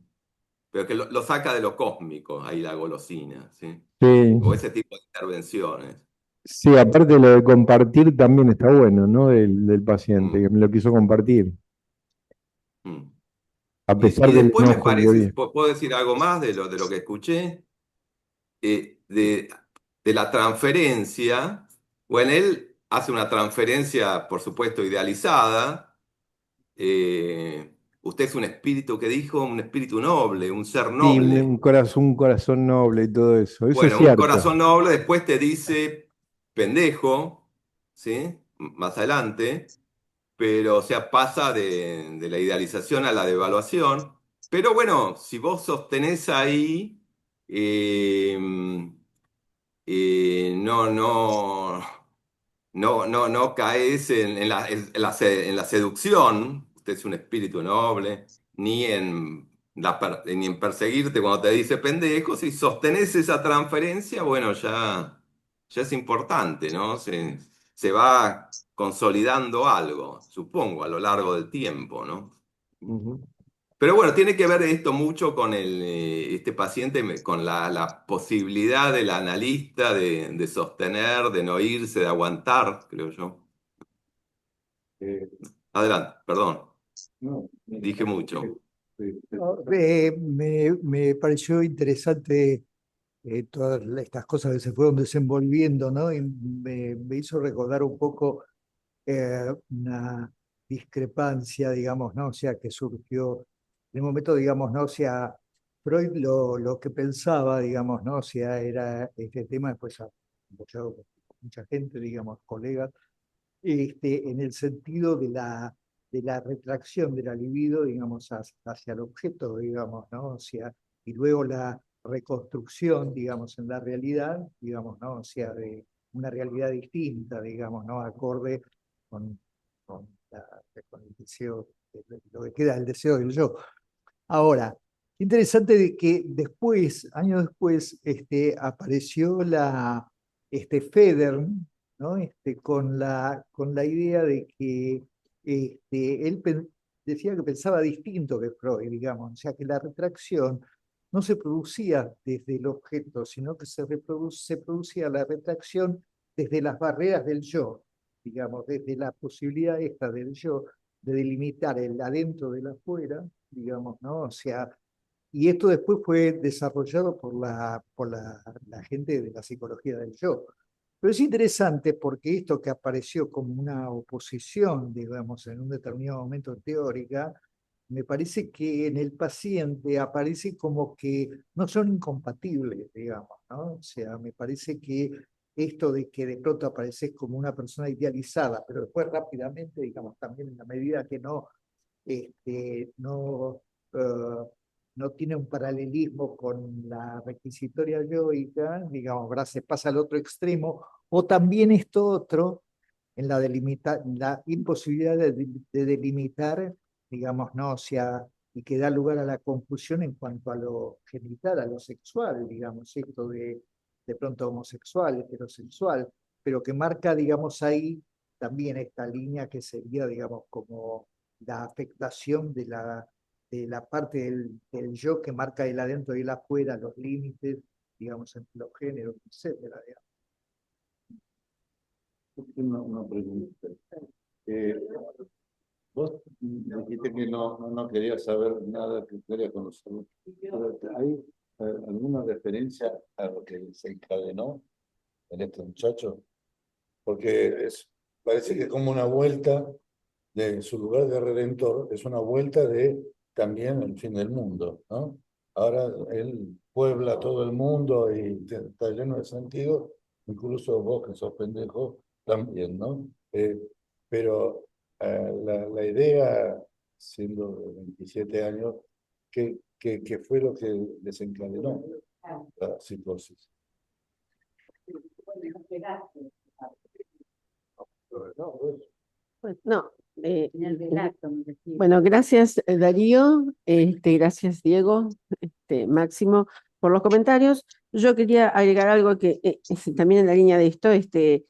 Pero que lo saca de lo cósmico, ahí la golosina, ¿sí? Sí, O ese tipo de intervenciones. sí, aparte lo de compartir también está bueno, ¿no? Del paciente, Mm, que me lo quiso compartir, mm. a pesar Y del después me enojo que parece, había. puedo decir algo más de lo que escuché, eh, de, de la transferencia. Bueno, él hace una transferencia, por supuesto, idealizada. Usted es un espíritu que dijo, un espíritu noble, un ser Sí, noble. un corazón noble y todo eso. Eso es Bueno, un cierto. corazón noble después te dice pendejo, ¿sí? Más adelante, pero o sea, pasa de la idealización a la devaluación. Pero bueno, si vos sostenés ahí, eh, no caes en la seducción, usted es un espíritu noble, ni en perseguirte cuando te dice pendejo, si sostenés esa transferencia, bueno, ya es importante, ¿no? Se va consolidando algo, supongo, a lo largo del tiempo, ¿no? Ujú. Pero bueno, tiene que ver esto mucho con este paciente, con la posibilidad del analista de sostener, de no irse, de aguantar, creo yo. Adelante, perdón, dije mucho. Me pareció interesante todas estas cosas que se fueron desenvolviendo, ¿no? Y me hizo recordar un poco una discrepancia, digamos, ¿no? O sea, que surgió en el momento, digamos, ¿no? O sea, Freud lo que pensaba, digamos, ¿no? O sea, era este tema, después ha apoyado por mucha gente, digamos, colegas, en el sentido de la retracción de la libido, digamos, hacia el objeto, digamos, ¿no? O sea, y luego la reconstrucción, digamos, en la realidad, digamos, ¿no? O sea, de una realidad distinta, digamos, ¿no? Acorde con, con, con el deseo, lo que queda del deseo del yo. Ahora, interesante de que después, años después, apareció Feder, ¿no? Con la idea de que él decía que pensaba distinto que Freud, digamos, o sea que la retracción no se producía desde el objeto, sino que se producía la retracción desde las barreras del yo, digamos, desde la posibilidad esta del yo de delimitar el adentro del afuera, digamos, ¿no? O sea, y esto después fue desarrollado por la gente de la psicología del yo. Pero es interesante porque esto que apareció como una oposición, digamos, en un determinado momento teórica, me parece que en el paciente aparece como que no son incompatibles, digamos, ¿no? O sea, me parece que esto de que de pronto apareces como una persona idealizada, pero después rápidamente, digamos, también en la medida que no, no tiene un paralelismo con la requisitoria yoica, digamos, ¿verdad? Se pasa al otro extremo, o también esto otro, en la imposibilidad de delimitar, digamos, ¿no? O sea, y que da lugar a la confusión en cuanto a lo genital, a lo sexual, digamos, esto de pronto homosexual, heterosexual, pero que marca, digamos, ahí también esta línea que sería, digamos, como la afectación de la parte del yo que marca el adentro y el afuera, los límites, digamos, entre los géneros, etcétera. Una pregunta. Vos dijiste que no querías saber nada, que querías conocer. Pero ¿hay alguna referencia a lo que se encadenó en este muchacho? Porque parece que es como una vuelta de su lugar de redentor, es una vuelta de también el fin del mundo, ¿no? Ahora él puebla todo el mundo y está lleno de sentido, incluso vos que sos pendejo también, ¿no? Pero la idea, siendo de 27 años, ¿qué fue lo que desencadenó la psicosis? No, Pues no, En el relato, me refiero. bueno, gracias Darío, gracias Diego, Máximo, por los comentarios. Yo quería agregar algo que también en la línea de esto,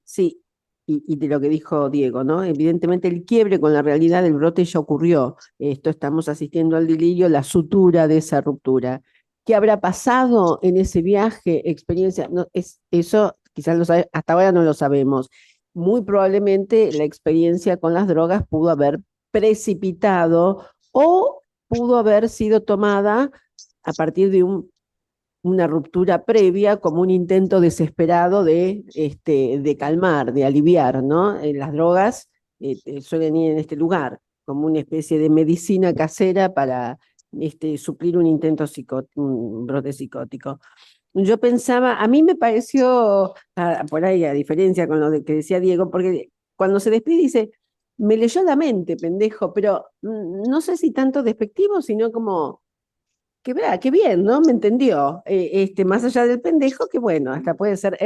sí, y de lo que dijo Diego, ¿no? Evidentemente el quiebre con la realidad del brote ya ocurrió. Esto estamos asistiendo al delirio, la sutura de esa ruptura. ¿Qué habrá pasado en ese viaje, experiencia? No, eso quizás hasta ahora no lo sabemos. Muy probablemente la experiencia con las drogas pudo haber precipitado o pudo haber sido tomada a partir de una ruptura previa como un intento desesperado de calmar, de aliviar, ¿no? Las drogas suelen ir en este lugar, como una especie de medicina casera para suplir un intento un brote psicótico. Yo pensaba, a mí me pareció, por ahí a diferencia con lo que decía Diego, porque cuando se despide dice, me leyó la mente, pendejo, pero no sé si tanto despectivo, sino como, que vea, qué bien, ¿no? Me entendió. Más allá del pendejo, que bueno, hasta puede ser,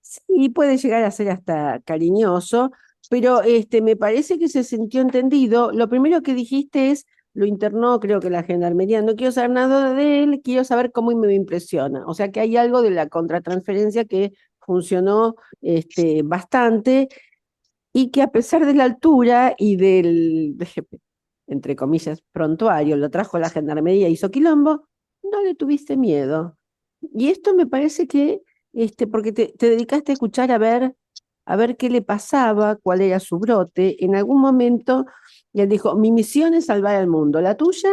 sí, puede llegar a ser hasta cariñoso, pero me parece que se sintió entendido. Lo primero que dijiste es, lo internó, creo que la gendarmería, no quiero saber nada de él, quiero saber cómo me impresiona. O sea que hay algo de la contratransferencia que funcionó bastante y que a pesar de la altura y del, entre comillas, prontuario, lo trajo la gendarmería, hizo quilombo, no le tuviste miedo. Y esto me parece que, porque te dedicaste a escuchar a ver qué le pasaba, cuál era su brote. En algún momento, y él dijo, mi misión es salvar al mundo, la tuya.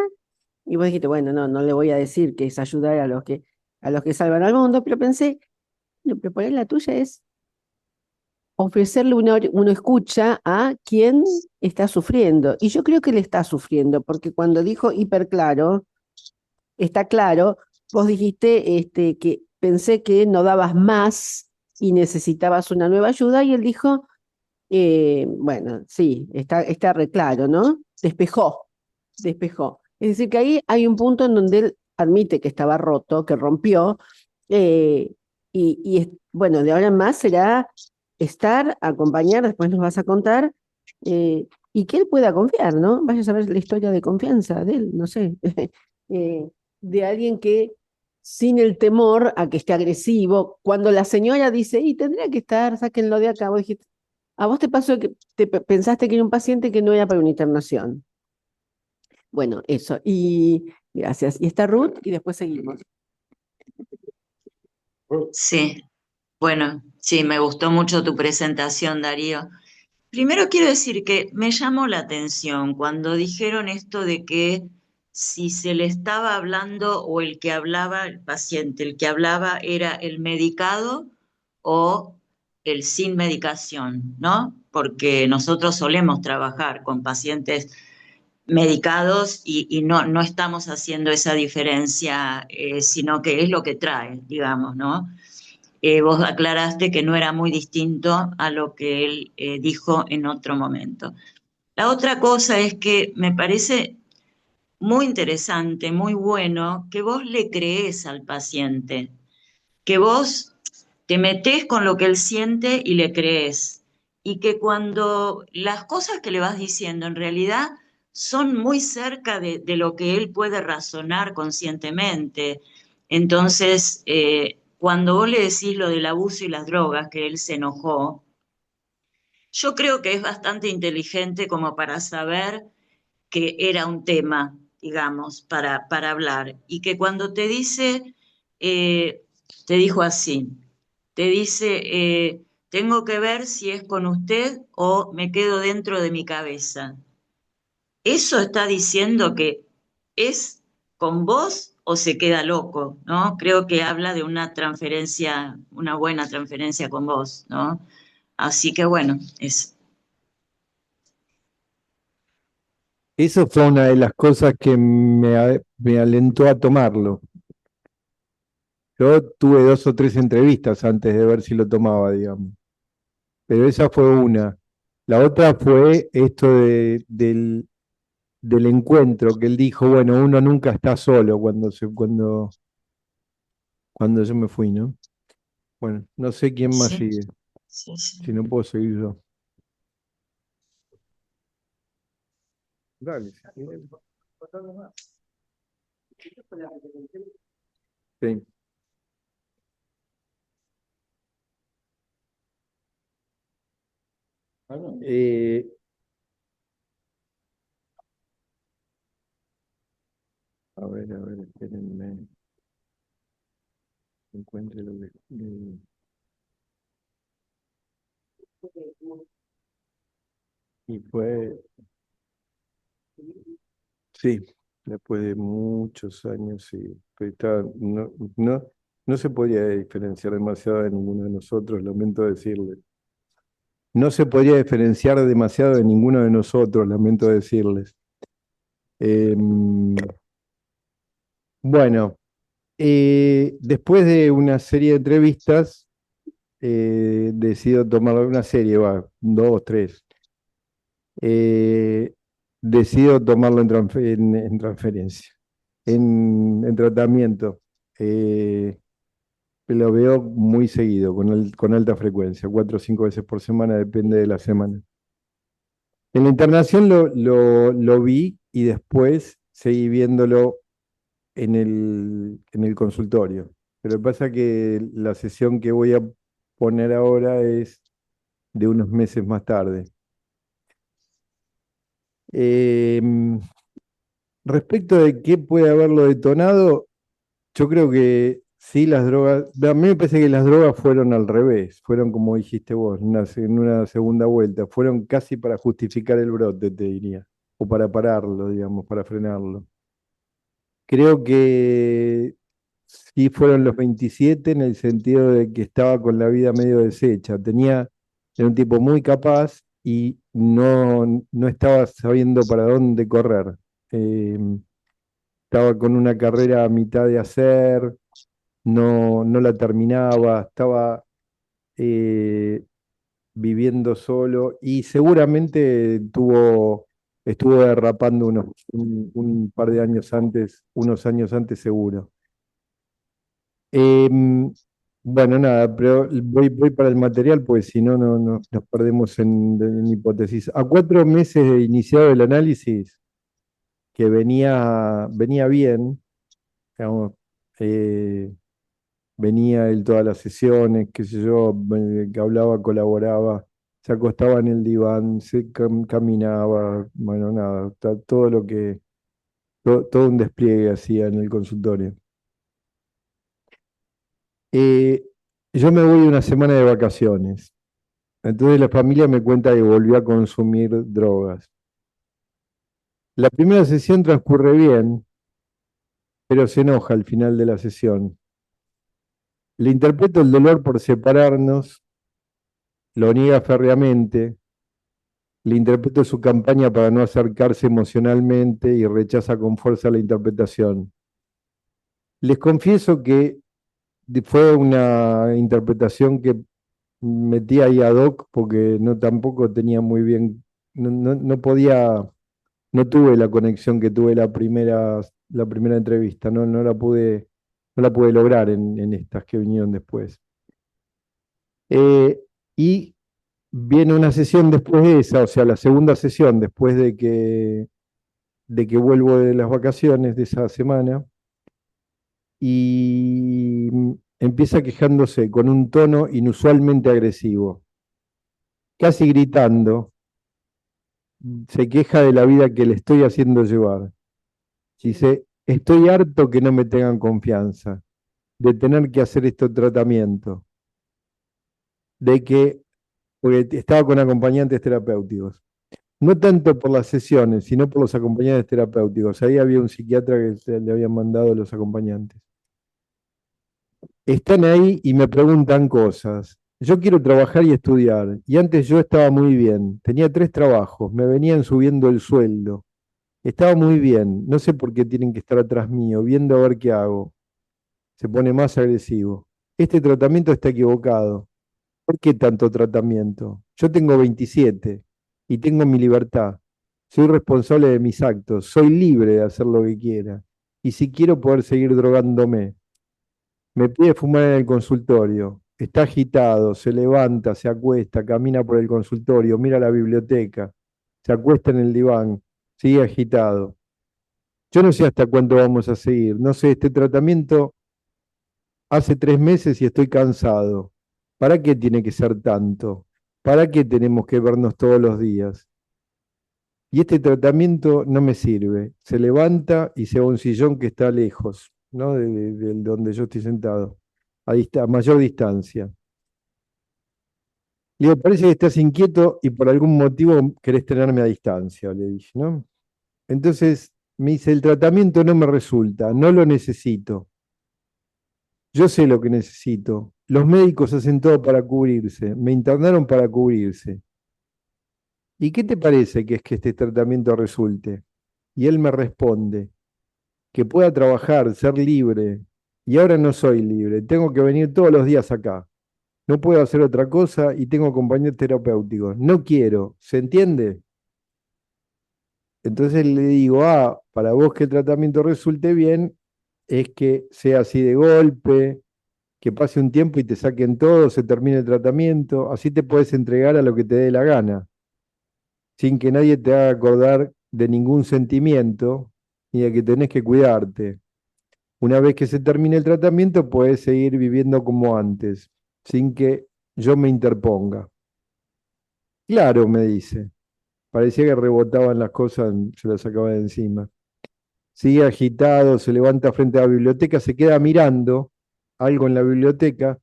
Y vos dijiste, bueno, no le voy a decir que es ayudar a los que salvan al mundo, pero pensé, no, pero por ahí la tuya es ofrecerle una escucha a quien está sufriendo. Y yo creo que le está sufriendo, porque cuando dijo hiperclaro, está claro, vos dijiste que pensé que no dabas más y necesitabas una nueva ayuda, y él dijo, bueno, sí, está re claro, ¿no? Despejó. Es decir, que ahí hay un punto en donde él admite que estaba roto, que rompió, bueno, de ahora en más será estar, acompañar, después nos vas a contar, y que él pueda confiar, ¿no? Vaya a saber la historia de confianza de él, no sé, de alguien que sin el temor a que esté agresivo, cuando la señora dice, y tendría que estar, sáquenlo de acá, vos dijiste, a vos te pasó que pensaste que era un paciente que no era para una internación. Bueno, eso. Y Gracias. Y está Ruth y después seguimos. Sí, bueno, sí, me gustó mucho tu presentación, Darío. Primero quiero decir que me llamó la atención cuando dijeron esto de que si se le estaba hablando o el que hablaba, el paciente, el que hablaba era el medicado o el sin medicación, ¿no? Porque nosotros solemos trabajar con pacientes medicados y no estamos haciendo esa diferencia, sino que es lo que trae, digamos, ¿no? Vos aclaraste que no era muy distinto a lo que él dijo en otro momento. La otra cosa es que me parece muy interesante, muy bueno, que vos le crees al paciente, que vos te metés con lo que él siente y le crees, y que cuando las cosas que le vas diciendo en realidad son muy cerca de lo que él puede razonar conscientemente. Entonces, cuando vos le decís lo del abuso y las drogas, que él se enojó, yo creo que es bastante inteligente como para saber que era un tema, digamos, para hablar. Y que cuando te dice, te dijo así, te dice, tengo que ver si es con usted o me quedo dentro de mi cabeza. Eso está diciendo que es con vos o se queda loco, ¿no? Creo que habla de una transferencia, una buena transferencia con vos, ¿no? Así que bueno, es Eso fue una de las cosas que me alentó a tomarlo. Yo tuve 2 o 3 entrevistas antes de ver si lo tomaba, digamos. Pero esa fue una. La otra fue esto del encuentro, que él dijo, bueno, uno nunca está solo cuando yo me fui, ¿no? Bueno, no sé quién más sí, sigue, sí, sí. si no puedo seguir yo. Dale, si querés. Sí. Eh, a ver, espérenme. Encuentre lo que. Y fue, sí, después de muchos años, sí. Pero no se podía diferenciar demasiado de ninguno de nosotros, lamento decirles. No se podía diferenciar demasiado de ninguno de nosotros, lamento decirles. Em, bueno, después de una serie de entrevistas, decido tomar una serie, va, 2, 3. eh, decido tomarlo en transferencia, en tratamiento. Eh, lo veo muy seguido, con alta frecuencia, 4 o 5 veces por semana, depende de la semana. En la internación lo vi y después seguí viéndolo en el consultorio. Pero lo que pasa es que la sesión que voy a poner ahora es de unos meses más tarde. Em, Respecto de qué puede haberlo detonado, yo creo que sí, las drogas, a mí me parece que las drogas fueron al revés, fueron como dijiste vos, en una segunda vuelta, fueron casi para justificar el brote, te diría, o para pararlo, digamos, para frenarlo. Creo que sí fueron los 27 en el sentido de que estaba con la vida medio deshecha, era un tipo muy capaz y no estaba sabiendo para dónde correr. Em, Estaba con una carrera a mitad de hacer, no la terminaba, estaba eh, viviendo solo y seguramente estuvo derrapando un par de años antes, unos años antes seguro. Em, bueno, nada, pero voy para el material, pues si no, nos perdemos en hipótesis. A 4 meses de iniciado el análisis, que venía bien, digamos, eh, venía él todas las sesiones, qué sé yo, que hablaba, colaboraba, se acostaba en el diván, caminaba, bueno, nada, todo todo un despliegue hacía en el consultorio. Eh, yo me voy una semana de vacaciones. Entonces la familia me cuenta que volvió a consumir drogas. La primera sesión transcurre bien, pero se enoja al final de la sesión. Le interpreto el dolor por separarnos, lo niega férreamente, le interpreto su campaña para no acercarse emocionalmente y rechaza con fuerza la interpretación. Les confieso que fue una interpretación que metí ahí ad hoc porque no tampoco tenía muy bien, no podía, no tuve la conexión que tuve la primera entrevista, no la pude lograr en estas que vinieron después. Y viene una sesión después de esa, o sea, la segunda sesión después de que vuelvo de las vacaciones de esa semana, y empieza quejándose con un tono inusualmente agresivo, casi gritando, se queja de la vida que le estoy haciendo llevar. Dice, estoy harto que no me tengan confianza, de tener que hacer estos tratamientos, de que, porque estaba con acompañantes terapéuticos, no tanto por las sesiones, sino por los acompañantes terapéuticos. Ahí había un psiquiatra que le habían mandado los acompañantes. Están ahí y me preguntan cosas. Yo quiero trabajar y estudiar, y antes yo estaba muy bien, tenía 3 trabajos, me venían subiendo el sueldo, estaba muy bien, no sé por qué tienen que estar atrás mío, viendo a ver qué hago. Se pone más agresivo. Este tratamiento está equivocado. ¿Por qué tanto tratamiento? Yo tengo 27 y tengo mi libertad. Soy responsable de mis actos, soy libre de hacer lo que quiera. Y si quiero poder seguir drogándome, me pide fumar en el consultorio, está agitado, se levanta, se acuesta, camina por el consultorio, mira la biblioteca, se acuesta en el diván, sigue agitado. Yo no sé hasta cuánto vamos a seguir, no sé, este tratamiento hace 3 meses y estoy cansado. ¿Para qué tiene que ser tanto? ¿Para qué tenemos que vernos todos los días? Y este tratamiento no me sirve. Se levanta y se va a un sillón que está lejos, ¿no? De donde yo estoy sentado, a mayor distancia. Le digo, parece que estás inquieto y por algún motivo querés tenerme a distancia, le dije, ¿no? Entonces me dice, el tratamiento no me resulta, no lo necesito. Yo sé lo que necesito. Los médicos hacen todo para cubrirse, me internaron para cubrirse. ¿Y qué te parece que es que este tratamiento resulte? Y él me responde, que pueda trabajar, ser libre. Y ahora no soy libre, tengo que venir todos los días acá. No puedo hacer otra cosa y tengo compañeros terapéuticos. No quiero, ¿se entiende? Entonces le digo, para vos que el tratamiento resulte bien, es que sea así de golpe, que pase un tiempo y te saquen todo, se termine el tratamiento, así te puedes entregar a lo que te dé la gana, sin que nadie te haga acordar de ningún sentimiento ni de que tenés que cuidarte. Una vez que se termine el tratamiento, puedes seguir viviendo como antes, sin que yo me interponga. Claro, me dice. Parecía que rebotaban las cosas, se las sacaba de encima. Sigue agitado, se levanta frente a la biblioteca, se queda mirando algo en la biblioteca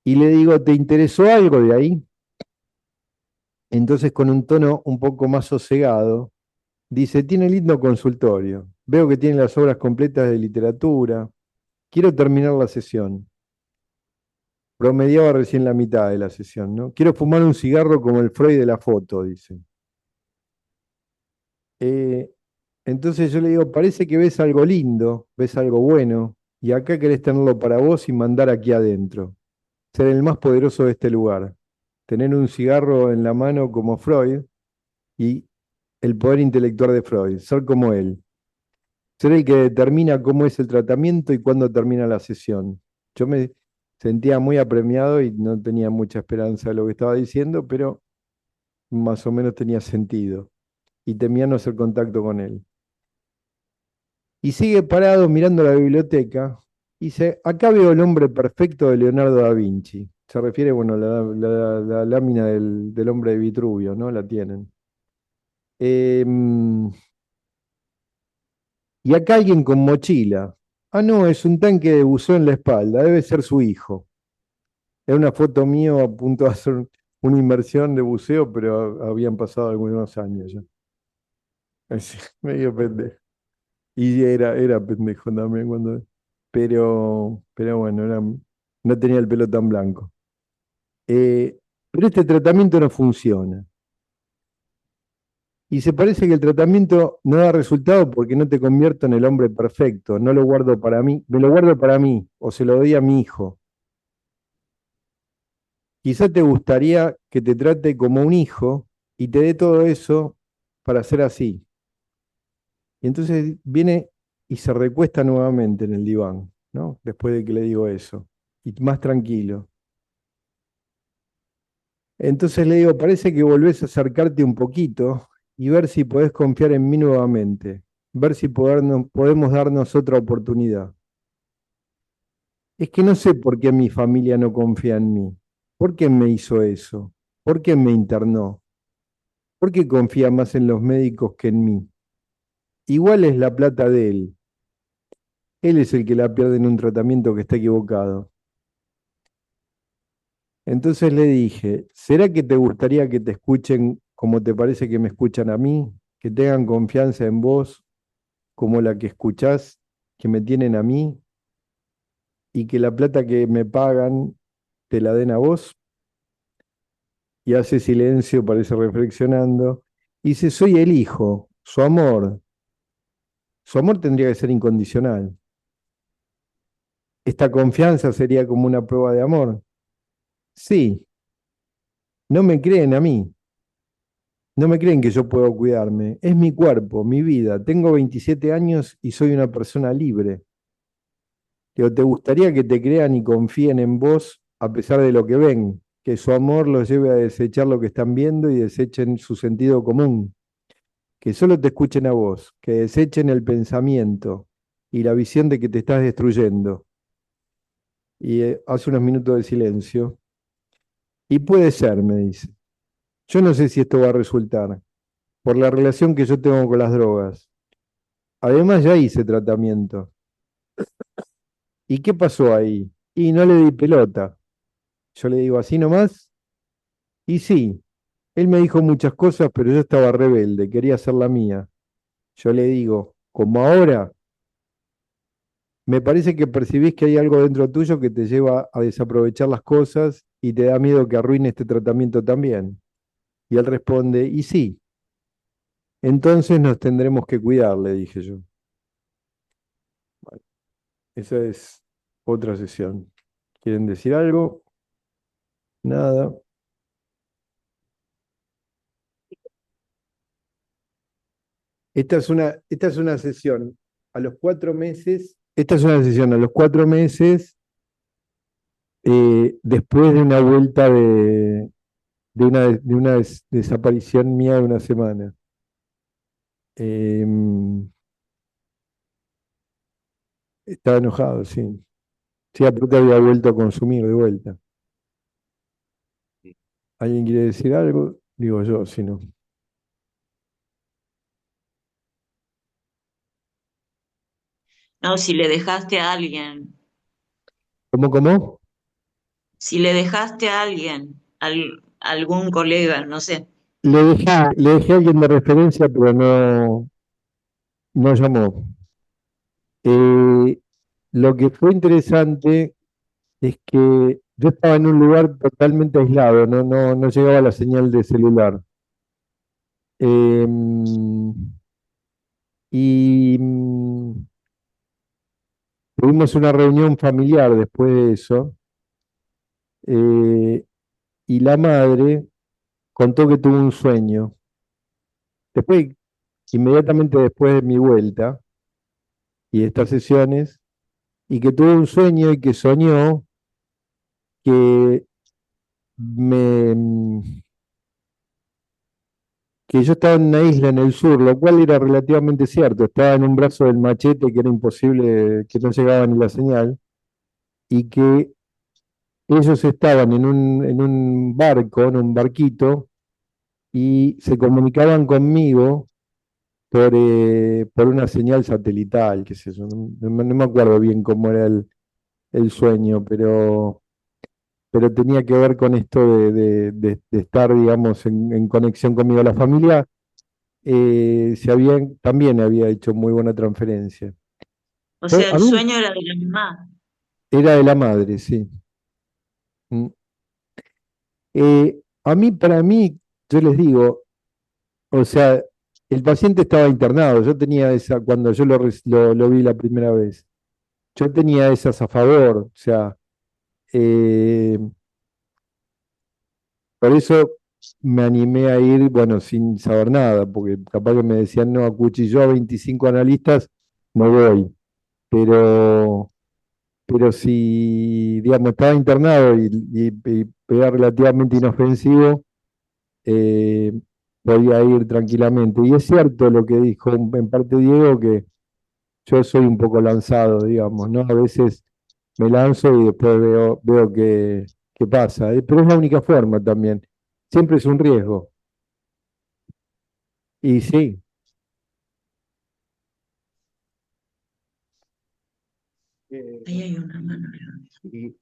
y le digo, ¿te interesó algo de ahí? Entonces, con un tono un poco más sosegado, dice, tiene lindo consultorio, veo que tiene las obras completas de literatura, quiero terminar la sesión. Promediaba recién la mitad de la sesión, ¿no? Quiero fumar un cigarro como el Freud de la foto, dice. Eh, entonces yo le digo, parece que ves algo lindo, ves algo bueno, y acá querés tenerlo para vos y mandar aquí adentro. Ser el más poderoso de este lugar. Tener un cigarro en la mano como Freud y el poder intelectual de Freud, ser como él. Ser el que determina cómo es el tratamiento y cuándo termina la sesión. Yo me sentía muy apremiado y no tenía mucha esperanza de lo que estaba diciendo, pero más o menos tenía sentido. Y temía no hacer contacto con él. Y sigue parado mirando la biblioteca. Y dice, acá veo el hombre perfecto de Leonardo da Vinci. Se refiere, bueno, a la lámina del hombre de Vitruvio, ¿no? La tienen. Y acá alguien con mochila. Ah, no, es un tanque de buceo en la espalda, debe ser su hijo. Era una foto mío a punto de hacer una inmersión de buceo, pero habían pasado algunos años ya. Así, medio pendejo. Y era pendejo también cuando. Pero bueno, no tenía el pelo tan blanco. Pero este tratamiento no funciona. Y se parece que el tratamiento no da resultado porque no te convierto en el hombre perfecto. No lo guardo para mí, me lo guardo para mí o se lo doy a mi hijo. Quizá te gustaría que te trate como un hijo y te dé todo eso para ser así. Y entonces viene y se recuesta nuevamente en el diván, ¿no? Después de que le digo eso. Y más tranquilo. Entonces le digo, parece que volvés a acercarte un poquito y ver si podés confiar en mí nuevamente. Ver si podemos darnos otra oportunidad. Es que no sé por qué mi familia no confía en mí. ¿Por qué me hizo eso? ¿Por qué me internó? ¿Por qué confía más en los médicos que en mí? Igual es la plata de él. Él es el que la pierde en un tratamiento que está equivocado. Entonces le dije, ¿será que te gustaría que te escuchen como te parece que me escuchan a mí? Que tengan confianza en vos como la que escuchás, que me tienen a mí, y que la plata que me pagan te la den a vos. Y hace silencio, parece reflexionando. Y dice, soy el hijo, su amor. Su amor tendría que ser incondicional. Esta confianza sería como una prueba de amor. Sí, no me creen a mí. No me creen que yo puedo cuidarme. Es mi cuerpo, mi vida. Tengo 27 años y soy una persona libre. Digo, ¿te gustaría que te crean y confíen en vos a pesar de lo que ven? Que su amor los lleve a desechar lo que están viendo y desechen su sentido común. Que solo te escuchen a vos, que desechen el pensamiento y la visión de que te estás destruyendo. Y hace unos minutos de silencio. Y puede ser, me dice. Yo no sé si esto va a resultar, por la relación que yo tengo con las drogas. Además, ya hice tratamiento. ¿Y qué pasó ahí? Y no le di pelota. Yo le digo así nomás. Y sí, él me dijo muchas cosas, pero yo estaba rebelde, quería hacer la mía. Yo le digo, como ahora, me parece que percibís que hay algo dentro tuyo que te lleva a desaprovechar las cosas y te da miedo que arruine este tratamiento también. Y él responde, y sí, entonces nos tendremos que cuidar, le dije yo. Bueno, esa es otra sesión. ¿Quieren decir algo? Nada. Esta es una sesión a los 4 meses. Esta es una sesión a los 4 meses después de una vuelta de una desaparición mía de una semana. Em, Estaba enojado, sí. Sí, aparte había vuelto a consumir de vuelta. ¿Alguien quiere decir algo? Digo yo, si no. No, si le dejaste a alguien, ¿Cómo? si le dejaste a alguien, algún colega, no sé. Le dejé a alguien de referencia, pero no llamó. Lo que fue interesante es que yo estaba en un lugar totalmente aislado, no llegaba la señal de celular. Em, y tuvimos una reunión familiar después de eso, eh, y la madre contó que tuvo un sueño. Después, inmediatamente después de mi vuelta y de estas sesiones, y que tuvo un sueño y que soñó que me, que yo estaba en una isla en el sur, lo cual era relativamente cierto. Estaba en un brazo del machete que era imposible, que no llegaba ni la señal, y que ellos estaban en un barco, en un barquito, y se comunicaban conmigo por una señal satelital, qué sé yo, no me acuerdo bien cómo era el sueño, pero tenía que ver con esto de estar, digamos, en conexión conmigo. La familia también había hecho muy buena transferencia. O sea, A el mí sueño era de la mamá. era de la madre, sí. Mm. Para mí, yo les digo, o sea, el paciente estaba internado, yo tenía cuando yo lo vi la primera vez, yo tenía esas a favor, o sea, eh, por eso me animé a ir, bueno, sin saber nada, porque capaz que me decían, no, acuchilló a 25 analistas, no voy, pero, pero si, digamos, estaba internado y era relativamente inofensivo, eh, podía ir tranquilamente. Y es cierto lo que dijo en parte Diego, que yo soy un poco lanzado, digamos, ¿no? A veces me lanzo y después veo qué pasa. Pero es la única forma también. Siempre es un riesgo. Y sí, Eh, Ahí hay una mano. y,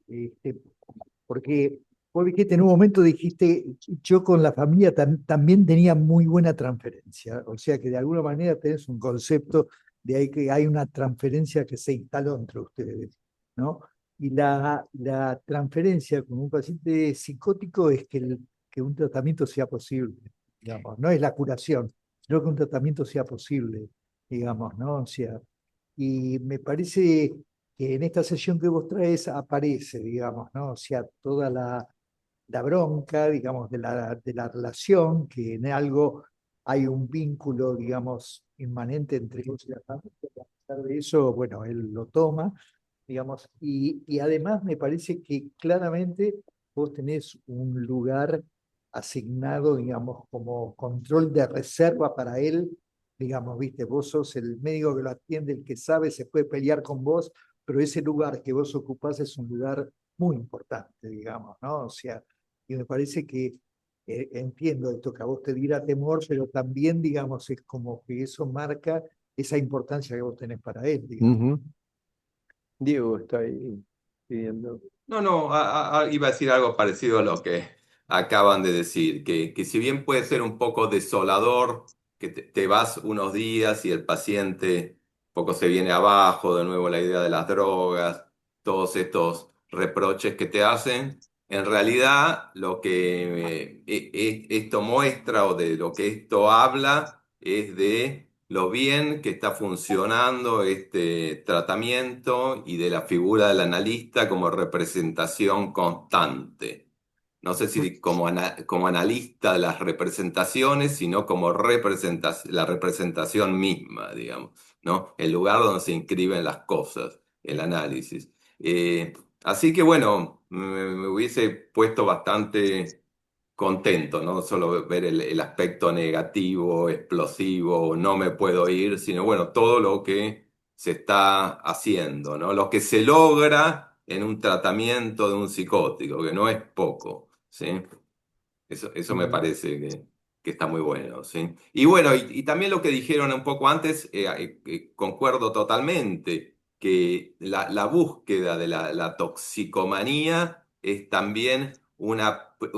porque vos dijiste en un momento, dijiste, yo con la familia también tenía muy buena transferencia, o sea que de alguna manera tenés un concepto de ahí que hay una transferencia que se instaló entre ustedes, ¿no? Y la transferencia con un paciente psicótico es que un tratamiento sea posible, digamos, no es la curación, sino que un tratamiento sea posible, digamos, ¿no? O sea, y me parece que en esta sesión que vos traes aparece, digamos, ¿no? O sea, toda la bronca, digamos, de la relación, que en algo hay un vínculo, digamos, inmanente entre ellos y la familia. A pesar de eso, bueno, él lo toma, digamos, y además me parece que claramente vos tenés un lugar asignado, digamos, como control de reserva para él, digamos, viste, vos sos el médico que lo atiende, el que sabe, se puede pelear con vos, pero ese lugar que vos ocupás es un lugar muy importante, digamos, ¿no? O sea, y me parece que entiendo esto que a vos te diera temor, pero también, digamos, es como que eso marca esa importancia que vos tenés para él, digamos. ujú. Diego está ahí pidiendo. No, no, iba a decir algo parecido a lo que acaban de decir, que si bien puede ser un poco desolador, que te vas unos días y el paciente un poco se viene abajo, de nuevo la idea de las drogas, todos estos reproches que te hacen, en realidad lo que esto muestra o de lo que esto habla es de lo bien que está funcionando este tratamiento y de la figura del analista como representación constante. No sé si como analista de las representaciones, sino como la representación misma, digamos, ¿no? El lugar donde se inscriben las cosas, el análisis. Así que bueno, me hubiese puesto bastante contento, no solo ver el aspecto negativo, explosivo, no me puedo ir, sino bueno, todo lo que se está haciendo, ¿no? Lo que se logra en un tratamiento de un psicótico, que no es poco, ¿sí? Eso me parece que está muy bueno, ¿sí? Y bueno, y también lo que dijeron un poco antes, concuerdo totalmente, que la búsqueda de la toxicomanía es también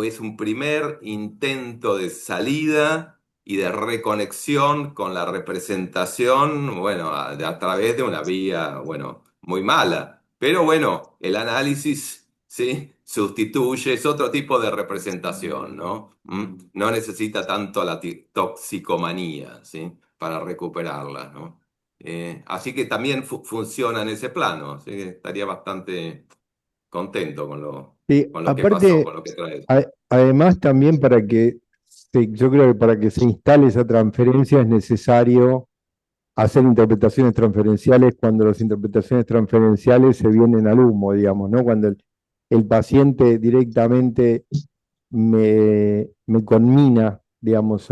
es un primer intento de salida y de reconexión con la representación, bueno, a través de una vía, bueno, muy mala. Pero bueno, el análisis, ¿sí? Sustituye, es otro tipo de representación, ¿no? No necesita tanto la toxicomanía, ¿sí? Para recuperarla, ¿no? Así que también funciona en ese plano, así que estaría bastante contento Sí, con lo que pasó, aparte, con lo que traes. además también yo creo que para que se instale esa transferencia es necesario hacer interpretaciones transferenciales cuando las interpretaciones transferenciales se vienen al humo, digamos, ¿no? Cuando el paciente directamente me conmina, digamos,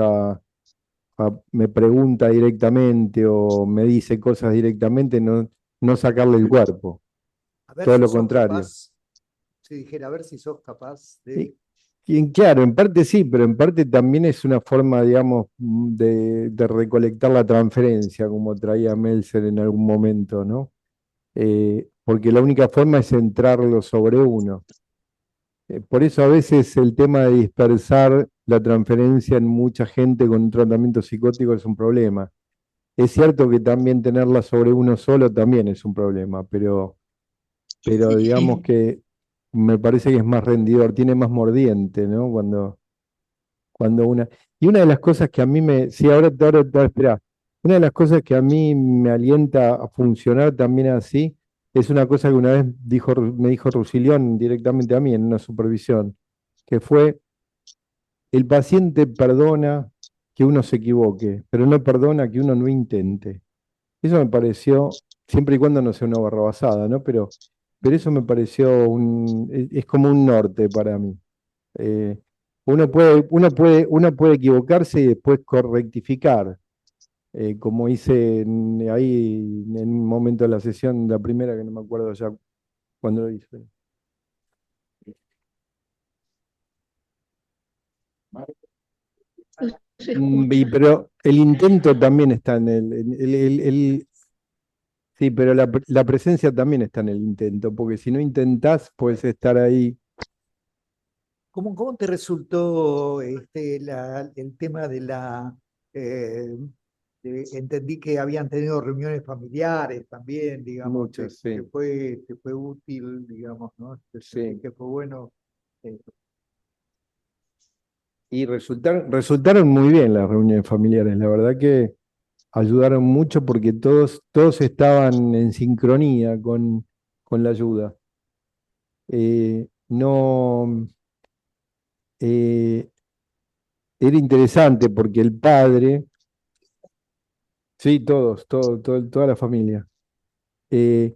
me pregunta directamente o me dice cosas directamente, no sacarle el cuerpo, A ver todo si lo sos contrario. capaz, si dijera, a ver si sos capaz Y, de Claro, en parte sí, pero en parte también es una forma, digamos, de recolectar la transferencia, como traía Meltzer en algún momento, ¿no? Porque la única forma es centrarlo sobre uno. Por eso a veces el tema de dispersar la transferencia en mucha gente con un tratamiento psicótico es un problema. Es cierto que también tenerla sobre uno solo también es un problema, pero digamos Sí. que me parece que es más rendidor, tiene más mordiente, ¿no? Cuando una... Y una de las cosas que a mí me... Sí, ahora, espera. Una de las cosas que a mí me alienta a funcionar también así es una cosa que una vez me dijo Rusilión directamente a mí en una supervisión, que fue, el paciente perdona que uno se equivoque, pero no perdona que uno no intente. Eso me pareció, siempre y cuando no sea una barrabasada, ¿no? Pero eso me pareció es como un norte para mí. Eh, uno puede equivocarse y después rectificar, como hice ahí en un momento de la sesión, la primera, que no me acuerdo ya cuando lo hice. Se escucha. Pero el intento también está en sí, pero la presencia también está en el intento, porque si no intentás, puedes estar ahí. ¿Cómo te resultó el tema de entendí que habían tenido reuniones familiares también, digamos, Muchas, sí, te fue útil, digamos, ¿no? sí. Que fue bueno. eh, Y resultaron muy bien las reuniones familiares, la verdad que ayudaron mucho porque todos estaban en sincronía con la ayuda. No, eh, era interesante porque el padre, sí, toda la familia. eh,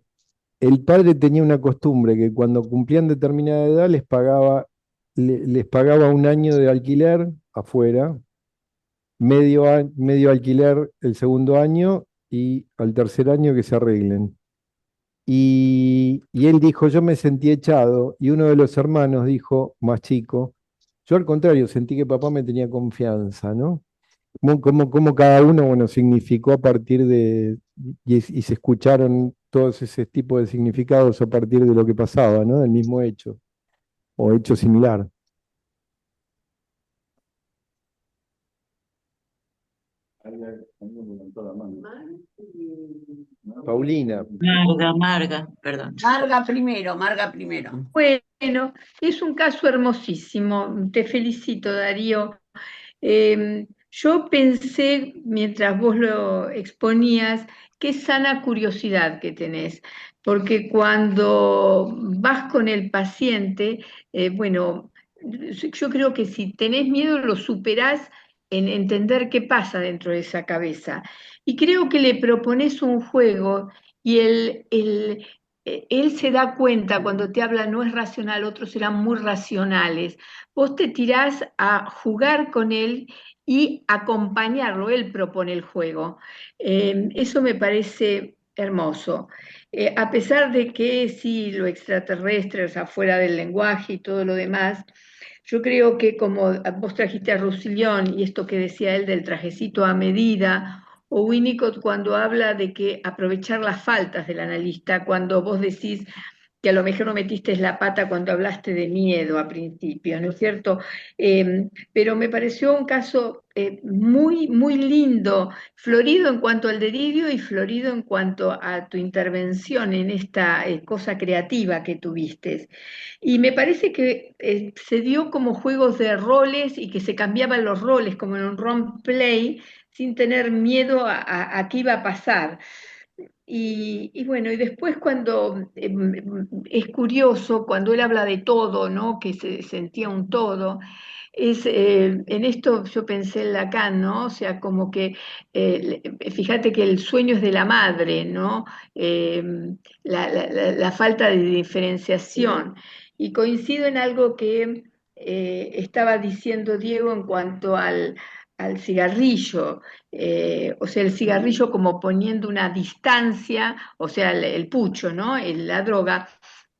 el padre tenía una costumbre que cuando cumplían determinada edad les pagaba un año de alquiler afuera, medio alquiler el segundo año y al tercer año que se arreglen. Y él dijo, yo me sentí echado, y uno de los hermanos dijo, más chico, yo al contrario, sentí que papá me tenía confianza, ¿no? Como cada uno, bueno, significó a partir y se escucharon todos ese tipo de significados a partir de lo que pasaba, ¿no? Del mismo hecho, o hecho similar. Paulina, Marga, perdón. Marga primero. Bueno, es un caso hermosísimo. Te felicito, Darío. Yo pensé, mientras vos lo exponías, qué sana curiosidad que tenés, porque cuando vas con el paciente, bueno, yo creo que si tenés miedo lo superás en entender qué pasa dentro de esa cabeza. Y creo que le propones un juego y él se da cuenta cuando te habla no es racional, otros serán muy racionales. Vos te tirás a jugar con él y acompañarlo, él propone el juego. Eso me parece hermoso. A pesar de que sí, lo extraterrestre es afuera del lenguaje y todo lo demás, yo creo que como vos trajiste a Roussillon y esto que decía él del trajecito a medida, o Winnicott cuando habla de que aprovechar las faltas del analista, cuando vos decís que a lo mejor no metiste la pata cuando hablaste de miedo a principio, ¿no es cierto? Pero me pareció un caso muy, muy lindo, florido en cuanto al delirio y florido en cuanto a tu intervención en esta cosa creativa que tuviste. Y me parece que se dio como juegos de roles y que se cambiaban los roles, como en un role-play, sin tener miedo a qué iba a pasar. Y bueno, y después cuando es curioso, cuando él habla de todo, ¿no? Que se sentía un todo, en esto yo pensé en Lacan, ¿no? O sea, como que, fíjate que el sueño es de la madre, ¿no? Eh, la falta de diferenciación. Y coincido en algo que estaba diciendo Diego en cuanto al cigarrillo, o sea, el cigarrillo como poniendo una distancia, o sea, el pucho, ¿no? La droga,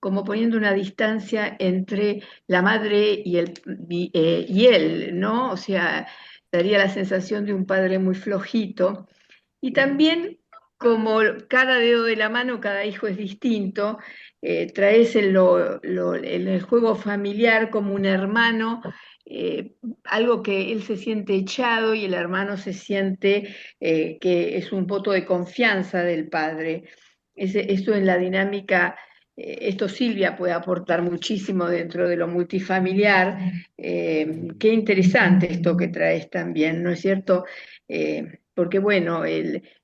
como poniendo una distancia entre la madre y él, ¿no? O sea, daría la sensación de un padre muy flojito. Y también, como cada dedo de la mano, cada hijo es distinto, traes en el juego familiar como un hermano, algo que él se siente echado y el hermano se siente que es un voto de confianza del padre. Esto en la dinámica, esto Silvia puede aportar muchísimo dentro de lo multifamiliar. Qué interesante esto que traes también, ¿no es cierto? Porque bueno,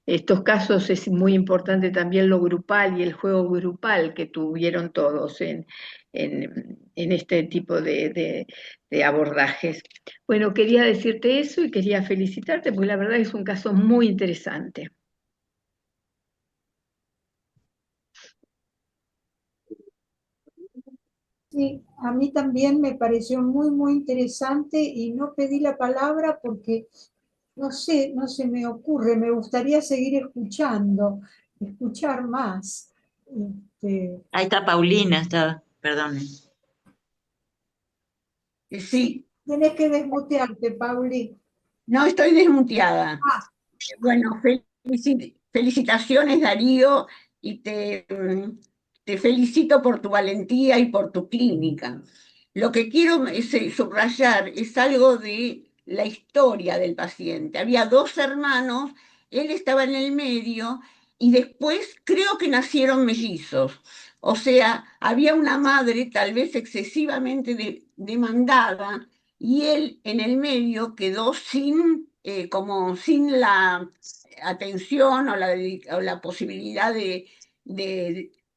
estos casos es muy importante también lo grupal y el juego grupal que tuvieron todos en este tipo de abordajes. Bueno, quería decirte eso y quería felicitarte porque la verdad es un caso muy interesante. Sí, a mí también me pareció muy, muy interesante y no pedí la palabra porque no sé, no se me ocurre, me gustaría seguir escuchando, escuchar más. Ahí está Paulina, perdón. Sí, Tenés que desmutearte, Pauli. no estoy desmuteada. Ah, Bueno, felicitaciones, Darío, y te felicito por tu valentía y por tu clínica. Lo que quiero subrayar es algo de la historia del paciente. Había dos hermanos, él estaba en el medio y después creo que nacieron mellizos. O sea, había una madre tal vez excesivamente demandada y él en el medio quedó como sin la atención o la posibilidad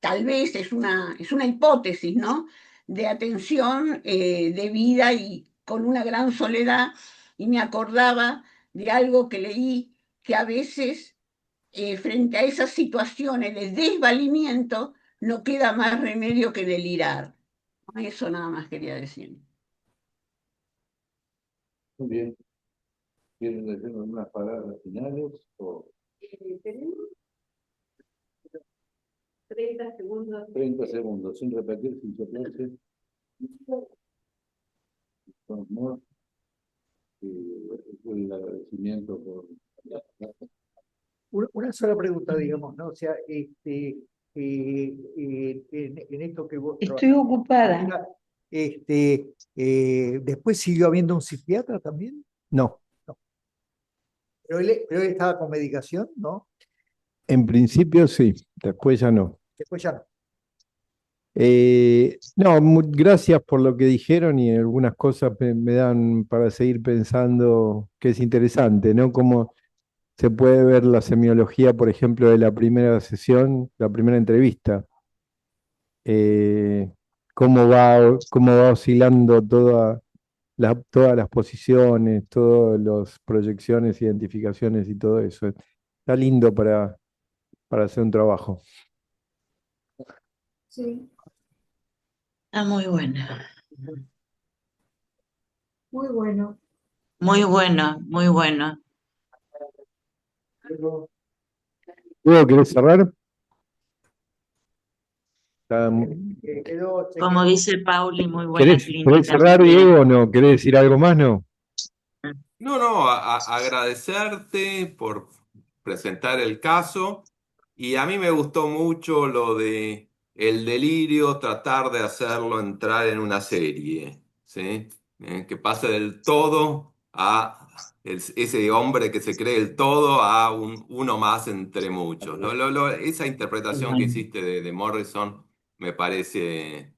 tal vez es una hipótesis, ¿no? De atención de vida y con una gran soledad. Y me acordaba de algo que leí, que a veces frente a esas situaciones de desvalimiento no queda más remedio que delirar. Eso nada más quería decir. Muy bien. ¿Quieren decir unas palabras finales? Tenemos 30 segundos. 30 segundos, sin repetir, sin soplarse. Con amor. El agradecimiento por... Una sola pregunta, digamos, ¿no? O sea, en esto que vos Estoy ocupada. después siguió habiendo un psiquiatra también, No, pero él estaba con medicación, ¿no? en principio sí, después ya no. Después ya no. No, gracias por lo que dijeron y algunas cosas me dan para seguir pensando que es interesante, ¿no? Cómo se puede ver la semiología, por ejemplo, de la primera sesión, la primera entrevista. Cómo va oscilando todas las posiciones, todas las proyecciones, identificaciones y todo eso. Está lindo para hacer un trabajo. sí, Está muy buena. muy bueno. Muy bueno, muy bueno. ¿Luego querés cerrar? Como dice Pauli, muy buena ¿Querés clínica. cerrar, Diego, o no? ¿Querés decir algo más, no? No, agradecerte por presentar el caso y a mí me gustó mucho lo de el delirio, tratar de hacerlo entrar en una serie, ¿sí? Que pase del todo a ese hombre que se cree el todo a uno más entre muchos. Esa interpretación que hiciste de Morrison me parece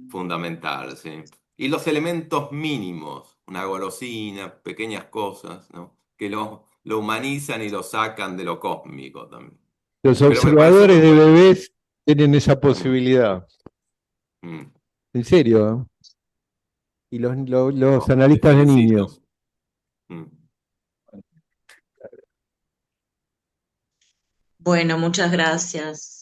fundamental, ¿sí? Y los elementos mínimos, una golosina, pequeñas cosas, ¿no? Que lo humanizan y lo sacan de lo cósmico también. Los Pero me pareció observadores muy de bueno. bebés tienen esa posibilidad. Mm. En serio, ¿eh? Y los Te analistas de felicito. niños. Mm. Bueno, muchas gracias.